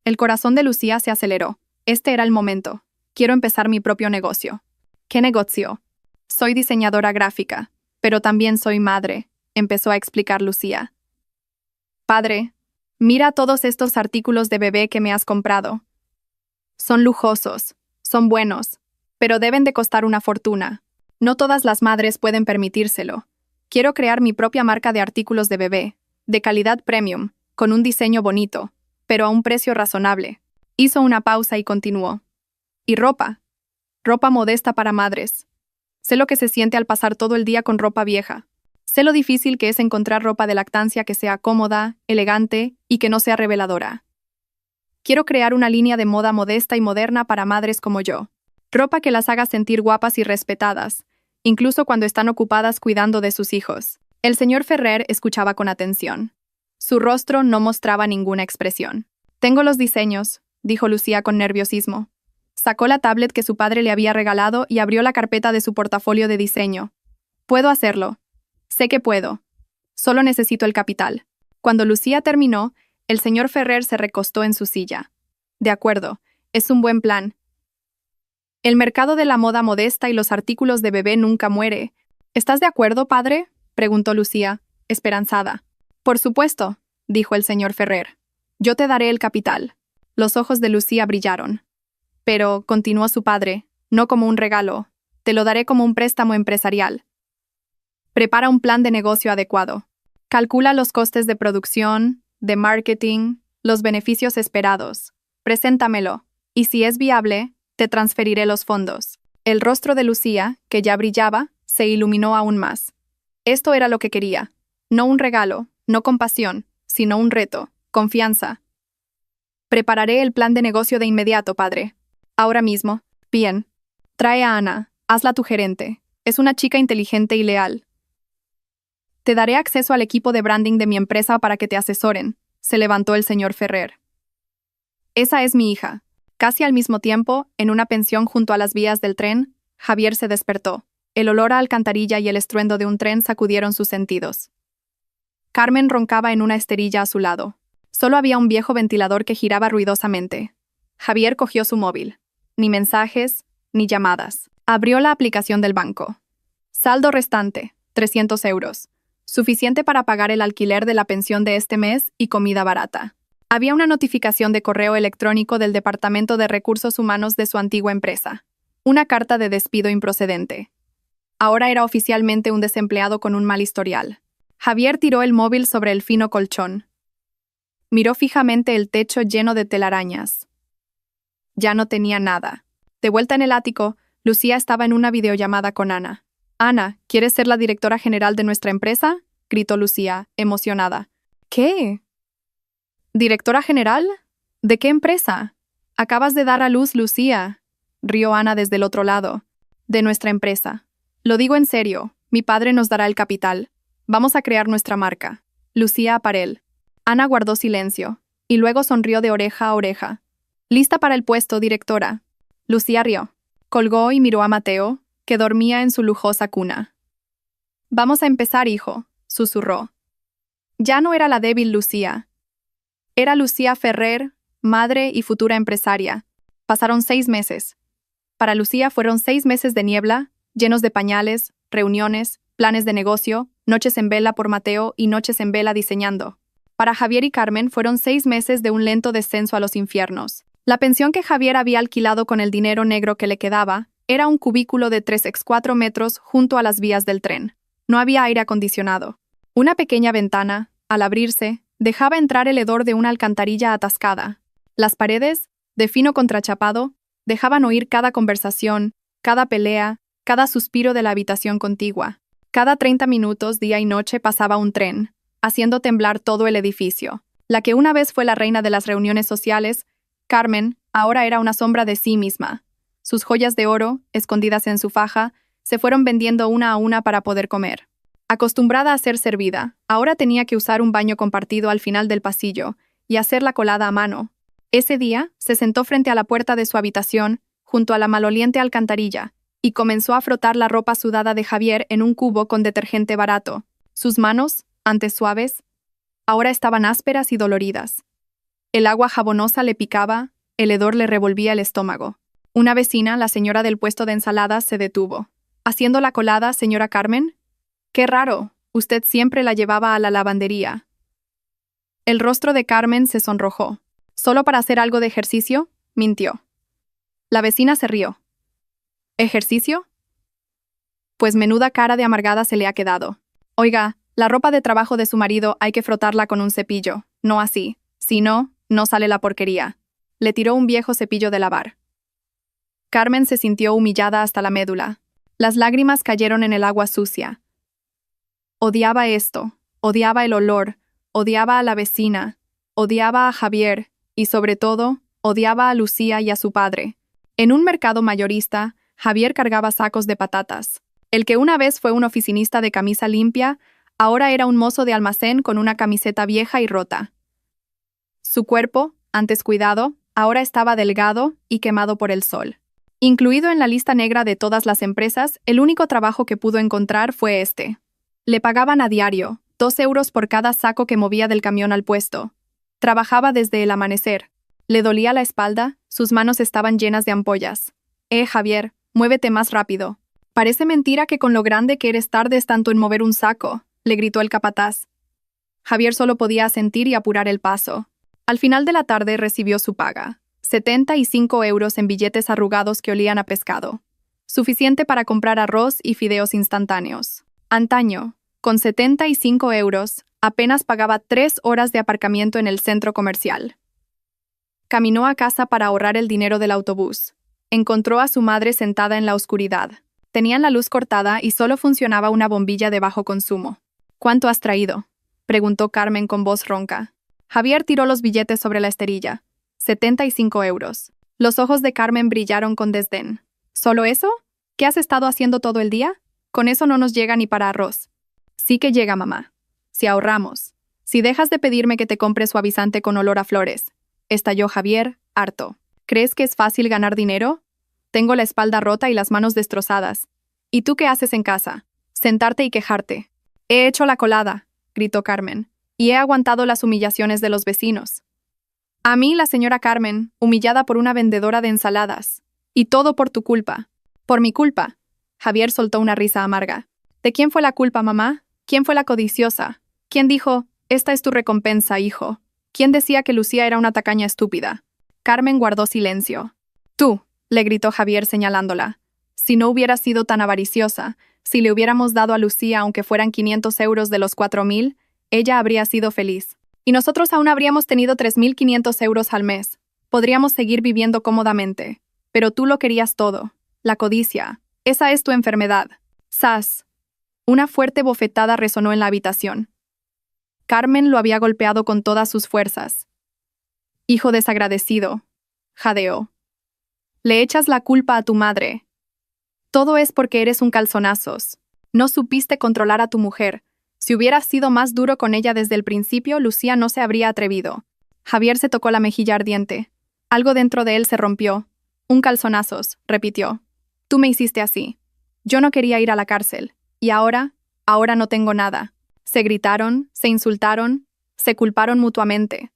El corazón de Lucía se aceleró. Este era el momento. «Quiero empezar mi propio negocio». «¿Qué negocio?». «Soy diseñadora gráfica, pero también soy madre», empezó a explicar Lucía. «Padre, mira todos estos artículos de bebé que me has comprado. Son lujosos, son buenos, pero deben de costar una fortuna. No todas las madres pueden permitírselo. Quiero crear mi propia marca de artículos de bebé, de calidad premium, con un diseño bonito, pero a un precio razonable. Hizo una pausa y continuó. Y ropa. Ropa modesta para madres. Sé lo que se siente al pasar todo el día con ropa vieja. Sé lo difícil que es encontrar ropa de lactancia que sea cómoda, elegante y que no sea reveladora. Quiero crear una línea de moda modesta y moderna para madres como yo. Ropa que las haga sentir guapas y respetadas, incluso cuando están ocupadas cuidando de sus hijos. El señor Ferrer escuchaba con atención. Su rostro no mostraba ninguna expresión. Tengo los diseños, dijo Lucía con nerviosismo. Sacó la tablet que su padre le había regalado y abrió la carpeta de su portafolio de diseño. Puedo hacerlo. Sé que puedo. Solo necesito el capital. Cuando Lucía terminó, el señor Ferrer se recostó en su silla. De acuerdo, es un buen plan. El mercado de la moda modesta y los artículos de bebé nunca muere. ¿Estás de acuerdo, padre?, preguntó Lucía, esperanzada. Por supuesto, dijo el señor Ferrer. Yo te daré el capital. Los ojos de Lucía brillaron. Pero, continuó su padre, no como un regalo, te lo daré como un préstamo empresarial. Prepara un plan de negocio adecuado. Calcula los costes de producción, de marketing, los beneficios esperados. Preséntamelo, y si es viable, te transferiré los fondos. El rostro de Lucía, que ya brillaba, se iluminó aún más. Esto era lo que quería. No un regalo, no compasión, sino un reto, confianza. Prepararé el plan de negocio de inmediato, padre. Ahora mismo. Bien. Trae a Ana, hazla tu gerente. Es una chica inteligente y leal. Te daré acceso al equipo de branding de mi empresa para que te asesoren. Se levantó el señor Ferrer. Esa es mi hija. Casi al mismo tiempo, en una pensión junto a las vías del tren, Javier se despertó. El olor a alcantarilla y el estruendo de un tren sacudieron sus sentidos. Carmen roncaba en una esterilla a su lado. Solo había un viejo ventilador que giraba ruidosamente. Javier cogió su móvil. Ni mensajes, ni llamadas. Abrió la aplicación del banco. Saldo restante, 300 euros. Suficiente para pagar el alquiler de la pensión de este mes y comida barata. Había una notificación de correo electrónico del Departamento de Recursos Humanos de su antigua empresa. Una carta de despido improcedente. Ahora era oficialmente un desempleado con un mal historial. Javier tiró el móvil sobre el fino colchón. Miró fijamente el techo lleno de telarañas. Ya no tenía nada. De vuelta en el ático, Lucía estaba en una videollamada con Ana. «Ana, ¿quieres ser la directora general de nuestra empresa?», gritó Lucía, emocionada. «¿Qué? ¿Directora general? ¿De qué empresa? Acabas de dar a luz, Lucía», rió Ana desde el otro lado. «De nuestra empresa. Lo digo en serio, mi padre nos dará el capital. Vamos a crear nuestra marca». Lucía Aparel. Ana guardó silencio, y luego sonrió de oreja a oreja. «Lista para el puesto, directora». Lucía rió. Colgó y miró a Mateo, que dormía en su lujosa cuna. «Vamos a empezar, hijo», susurró. Ya no era la débil Lucía. Era Lucía Ferrer, madre y futura empresaria. Pasaron 6 meses. Para Lucía fueron 6 meses de niebla, llenos de pañales, reuniones, planes de negocio, noches en vela por Mateo y noches en vela diseñando. Para Javier y Carmen fueron 6 meses de un lento descenso a los infiernos. La pensión que Javier había alquilado con el dinero negro que le quedaba era un cubículo de 3x4 metros junto a las vías del tren. No había aire acondicionado. Una pequeña ventana, al abrirse, dejaba entrar el hedor de una alcantarilla atascada. Las paredes, de fino contrachapado, dejaban oír cada conversación, cada pelea, cada suspiro de la habitación contigua. Cada 30 minutos, día y noche, pasaba un tren, haciendo temblar todo el edificio. La que una vez fue la reina de las reuniones sociales, Carmen, ahora era una sombra de sí misma. Sus joyas de oro, escondidas en su faja, se fueron vendiendo una a una para poder comer. Acostumbrada a ser servida, ahora tenía que usar un baño compartido al final del pasillo y hacer la colada a mano. Ese día, se sentó frente a la puerta de su habitación, junto a la maloliente alcantarilla, y comenzó a frotar la ropa sudada de Javier en un cubo con detergente barato. Sus manos, antes suaves, ahora estaban ásperas y doloridas. El agua jabonosa le picaba, el hedor le revolvía el estómago. Una vecina, la señora del puesto de ensaladas, se detuvo. «¿Haciendo la colada, señora Carmen? Qué raro, usted siempre la llevaba a la lavandería». El rostro de Carmen se sonrojó. «¿Solo para hacer algo de ejercicio?», mintió. La vecina se rió. «¿Ejercicio? Pues menuda cara de amargada se le ha quedado. Oiga, la ropa de trabajo de su marido hay que frotarla con un cepillo, no así. Si no, no sale la porquería». Le tiró un viejo cepillo de lavar. Carmen se sintió humillada hasta la médula. Las lágrimas cayeron en el agua sucia. Odiaba esto, odiaba el olor, odiaba a la vecina, odiaba a Javier y, sobre todo, odiaba a Lucía y a su padre. En un mercado mayorista, Javier cargaba sacos de patatas. El que una vez fue un oficinista de camisa limpia, ahora era un mozo de almacén con una camiseta vieja y rota. Su cuerpo, antes cuidado, ahora estaba delgado y quemado por el sol. Incluido en la lista negra de todas las empresas, el único trabajo que pudo encontrar fue este. Le pagaban a diario, 2 euros por cada saco que movía del camión al puesto. Trabajaba desde el amanecer. Le dolía la espalda, sus manos estaban llenas de ampollas. Javier, muévete más rápido. Parece mentira que con lo grande que eres tardes tanto en mover un saco, le gritó el capataz. Javier solo podía asentir y apurar el paso. Al final de la tarde recibió su paga. 75 euros en billetes arrugados que olían a pescado. Suficiente para comprar arroz y fideos instantáneos. Antaño, con 75 euros, apenas pagaba 3 horas de aparcamiento en el centro comercial. Caminó a casa para ahorrar el dinero del autobús. Encontró a su madre sentada en la oscuridad. Tenían la luz cortada y solo funcionaba una bombilla de bajo consumo. ¿Cuánto has traído?, preguntó Carmen con voz ronca. Javier tiró los billetes sobre la esterilla. 75 euros. Los ojos de Carmen brillaron con desdén. ¿Solo eso? ¿Qué has estado haciendo todo el día? Con eso no nos llega ni para arroz. Sí que llega, mamá. Si ahorramos. Si dejas de pedirme que te compre suavizante con olor a flores. Estalló Javier, harto. ¿Crees que es fácil ganar dinero? Tengo la espalda rota y las manos destrozadas. ¿Y tú qué haces en casa? Sentarte y quejarte. He hecho la colada, gritó Carmen, y he aguantado las humillaciones de los vecinos. A mí, la señora Carmen, humillada por una vendedora de ensaladas. Y todo por tu culpa. Por mi culpa. Javier soltó una risa amarga. ¿De quién fue la culpa, mamá? ¿Quién fue la codiciosa? ¿Quién dijo, esta es tu recompensa, hijo? ¿Quién decía que Lucía era una tacaña estúpida? Carmen guardó silencio. Tú, le gritó Javier señalándola. Si no hubieras sido tan avariciosa, si le hubiéramos dado a Lucía aunque fueran 500 euros de los 4.000, ella habría sido feliz. Y nosotros aún habríamos tenido 3.500 euros al mes. Podríamos seguir viviendo cómodamente. Pero tú lo querías todo. La codicia. Esa es tu enfermedad. ¡Sas! Una fuerte bofetada resonó en la habitación. Carmen lo había golpeado con todas sus fuerzas. Hijo desagradecido, jadeó. Le echas la culpa a tu madre. Todo es porque eres un calzonazos. No supiste controlar a tu mujer. Si hubieras sido más duro con ella desde el principio, Lucía no se habría atrevido. Javier se tocó la mejilla ardiente. Algo dentro de él se rompió. Un calzonazos, repitió. Tú me hiciste así. Yo no quería ir a la cárcel. Y ahora no tengo nada. Se gritaron, se insultaron, se culparon mutuamente.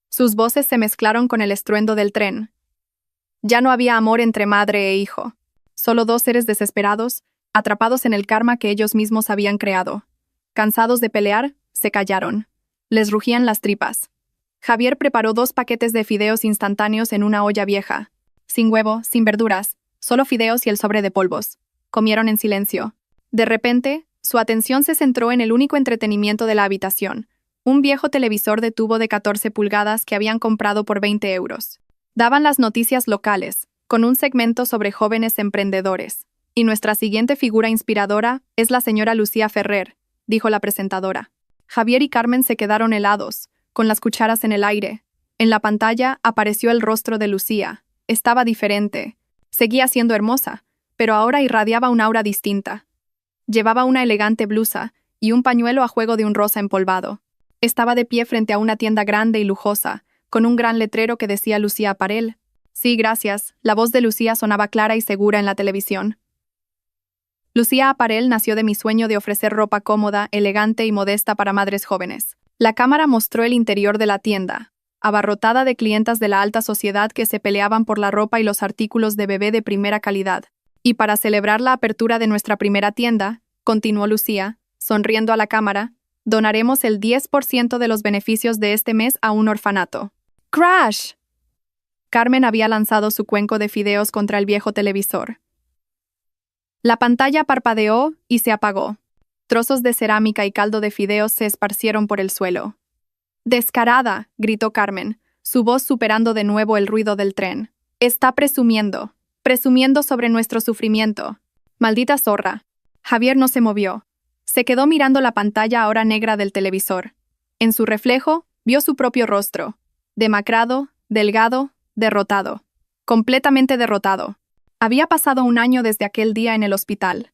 Sus voces se mezclaron con el estruendo del tren. Ya no había amor entre madre e hijo. Solo dos seres desesperados, atrapados en el karma que ellos mismos habían creado. Cansados de pelear, se callaron. Les rugían las tripas. Javier preparó 2 paquetes de fideos instantáneos en una olla vieja. Sin huevo, sin verduras, solo fideos y el sobre de polvos. Comieron en silencio. De repente, su atención se centró en el único entretenimiento de la habitación, un viejo televisor de tubo de 14 pulgadas que habían comprado por 20 euros. Daban las noticias locales, con un segmento sobre jóvenes emprendedores. Y nuestra siguiente figura inspiradora es la señora Lucía Ferrer, dijo la presentadora. Javier y Carmen se quedaron helados, con las cucharas en el aire. En la pantalla apareció el rostro de Lucía. Estaba diferente. Seguía siendo hermosa, pero ahora irradiaba un aura distinta. Llevaba una elegante blusa y un pañuelo a juego de un rosa empolvado. Estaba de pie frente a una tienda grande y lujosa, con un gran letrero que decía Lucía Apparel. Sí, gracias. La voz de Lucía sonaba clara y segura en la televisión. Lucía Apparel nació de mi sueño de ofrecer ropa cómoda, elegante y modesta para madres jóvenes. La cámara mostró el interior de la tienda, abarrotada de clientas de la alta sociedad que se peleaban por la ropa y los artículos de bebé de primera calidad. Y para celebrar la apertura de nuestra primera tienda, continuó Lucía, sonriendo a la cámara, donaremos el 10% de los beneficios de este mes a un orfanato. ¡Crash! Carmen había lanzado su cuenco de fideos contra el viejo televisor. La pantalla parpadeó y se apagó. Trozos de cerámica y caldo de fideos se esparcieron por el suelo. ¡Descarada!, gritó Carmen. su voz superando de nuevo el ruido del tren. Está presumiendo sobre nuestro sufrimiento. Maldita zorra. Javier no se movió. Se quedó mirando la pantalla ahora negra del televisor. En su reflejo, vio su propio rostro. Demacrado, delgado, derrotado. Completamente derrotado. Había pasado un año desde aquel día en el hospital.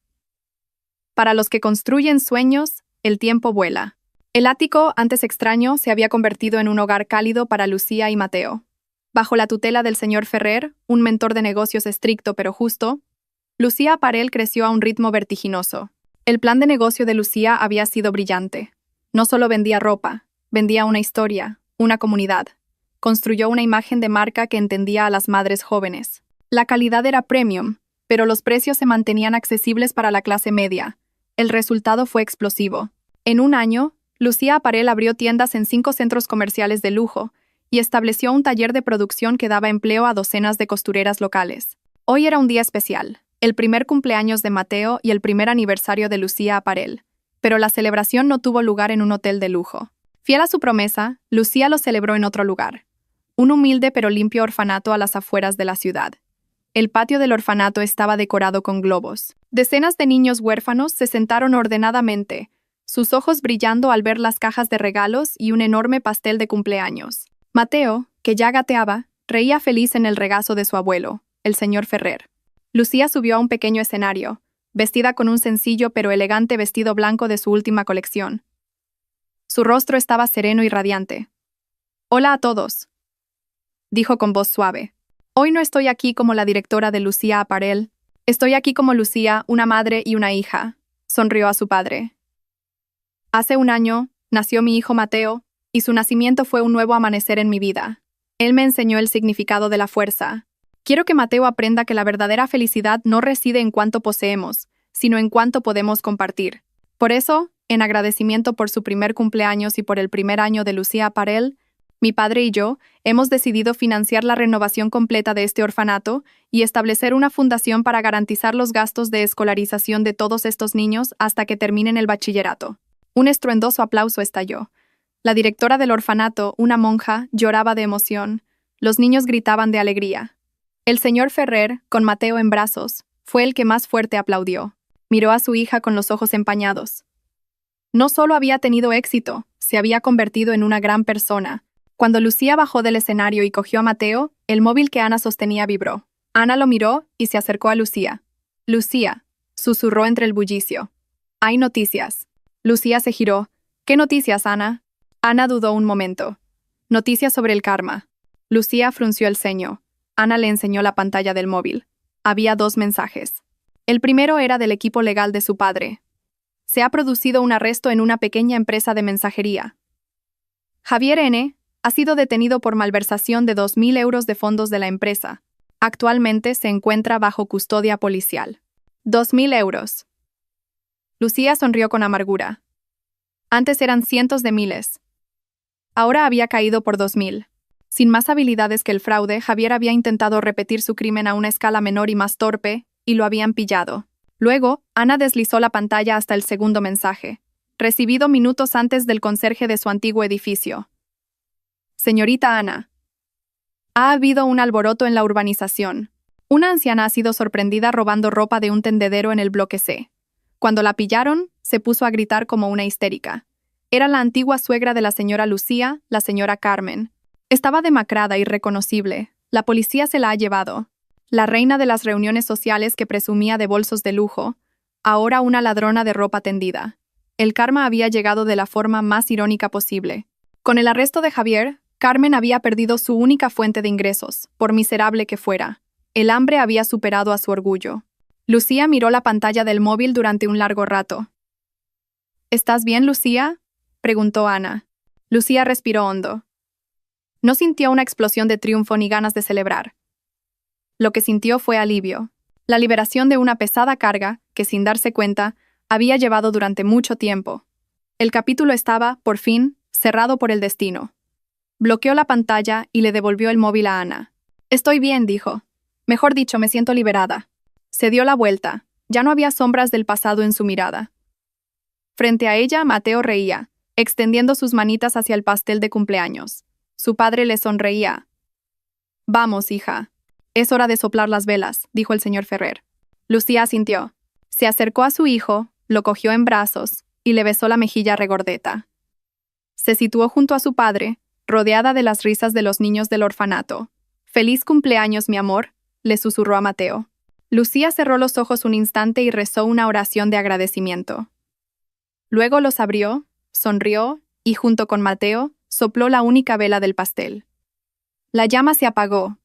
Para los que construyen sueños, el tiempo vuela. El ático, antes extraño, se había convertido en un hogar cálido para Lucía y Mateo. Bajo la tutela del señor Ferrer, un mentor de negocios estricto pero justo, Lucía Aparel creció a un ritmo vertiginoso. El plan de negocio de Lucía había sido brillante. No solo vendía ropa, vendía una historia, una comunidad. Construyó una imagen de marca que entendía a las madres jóvenes. La calidad era premium, pero los precios se mantenían accesibles para la clase media. El resultado fue explosivo. En un año, Lucía Aparel abrió tiendas en 5 centros comerciales de lujo y estableció un taller de producción que daba empleo a docenas de costureras locales. Hoy era un día especial, el primer cumpleaños de Mateo y el primer aniversario de Lucía Aparel, pero la celebración no tuvo lugar en un hotel de lujo. Fiel a su promesa, Lucía lo celebró en otro lugar, un humilde pero limpio orfanato a las afueras de la ciudad. El patio del orfanato estaba decorado con globos. Decenas de niños huérfanos se sentaron ordenadamente, sus ojos brillando al ver las cajas de regalos y un enorme pastel de cumpleaños. Mateo, que ya gateaba, reía feliz en el regazo de su abuelo, el señor Ferrer. Lucía subió a un pequeño escenario, vestida con un sencillo pero elegante vestido blanco de su última colección. Su rostro estaba sereno y radiante. «Hola a todos», dijo con voz suave. «Hoy no estoy aquí como la directora de Lucía Aparel. Estoy aquí como Lucía, una madre y una hija», sonrió a su padre. «Hace un año, nació mi hijo Mateo, y su nacimiento fue un nuevo amanecer en mi vida. Él me enseñó el significado de la fuerza. Quiero que Mateo aprenda que la verdadera felicidad no reside en cuánto poseemos, sino en cuánto podemos compartir. Por eso, en agradecimiento por su primer cumpleaños y por el primer año de Lucía Aparel, mi padre y yo hemos decidido financiar la renovación completa de este orfanato y establecer una fundación para garantizar los gastos de escolarización de todos estos niños hasta que terminen el bachillerato». Un estruendoso aplauso estalló. La directora del orfanato, una monja, lloraba de emoción. Los niños gritaban de alegría. El señor Ferrer, con Mateo en brazos, fue el que más fuerte aplaudió. Miró a su hija con los ojos empañados. No solo había tenido éxito, se había convertido en una gran persona. Cuando Lucía bajó del escenario y cogió a Mateo, el móvil que Ana sostenía vibró. Ana lo miró y se acercó a Lucía. «Lucía», susurró entre el bullicio. «Hay noticias». Lucía se giró. «¿Qué noticias, Ana?» Ana dudó un momento. «Noticias sobre el karma». Lucía frunció el ceño. Ana le enseñó la pantalla del móvil. Había 2 mensajes. El primero era del equipo legal de su padre. «Se ha producido un arresto en una pequeña empresa de mensajería. Javier N. ha sido detenido por malversación de 2.000 euros de fondos de la empresa. Actualmente se encuentra bajo custodia policial». 2.000 euros. Lucía sonrió con amargura. Antes eran cientos de miles. Ahora había caído por 2.000. Sin más habilidades que el fraude, Javier había intentado repetir su crimen a una escala menor y más torpe, y lo habían pillado. Luego, Ana deslizó la pantalla hasta el segundo mensaje, recibido minutos antes del conserje de su antiguo edificio. «Señorita Ana, ha habido un alboroto en la urbanización. Una anciana ha sido sorprendida robando ropa de un tendedero en el bloque C. Cuando la pillaron, se puso a gritar como una histérica. Era la antigua suegra de la señora Lucía, la señora Carmen. Estaba demacrada y irreconocible. La policía se la ha llevado. La reina de las reuniones sociales que presumía de bolsos de lujo, ahora una ladrona de ropa tendida. El karma había llegado de la forma más irónica posible. Con el arresto de Javier, Carmen había perdido su única fuente de ingresos, por miserable que fuera. El hambre había superado a su orgullo. Lucía miró la pantalla del móvil durante un largo rato. «¿Estás bien, Lucía?», preguntó Ana. Lucía respiró hondo. No sintió una explosión de triunfo ni ganas de celebrar. Lo que sintió fue alivio. La liberación de una pesada carga que, sin darse cuenta, había llevado durante mucho tiempo. El capítulo estaba, por fin, cerrado por el destino. Bloqueó la pantalla y le devolvió el móvil a Ana. «Estoy bien», dijo. «Mejor dicho, me siento liberada». Se dio la vuelta. Ya no había sombras del pasado en su mirada. Frente a ella, Mateo reía, extendiendo sus manitas hacia el pastel de cumpleaños. Su padre le sonreía. Vamos, hija. Es hora de soplar las velas, dijo el señor Ferrer. Lucía asintió. Se acercó a su hijo, lo cogió en brazos y le besó la mejilla regordeta. Se situó junto a su padre, rodeada de las risas de los niños del orfanato. «Feliz cumpleaños, mi amor», le susurró a Mateo. Lucía cerró los ojos un instante y rezó una oración de agradecimiento. Luego los abrió, sonrió y, junto con Mateo, sopló la única vela del pastel. La llama se apagó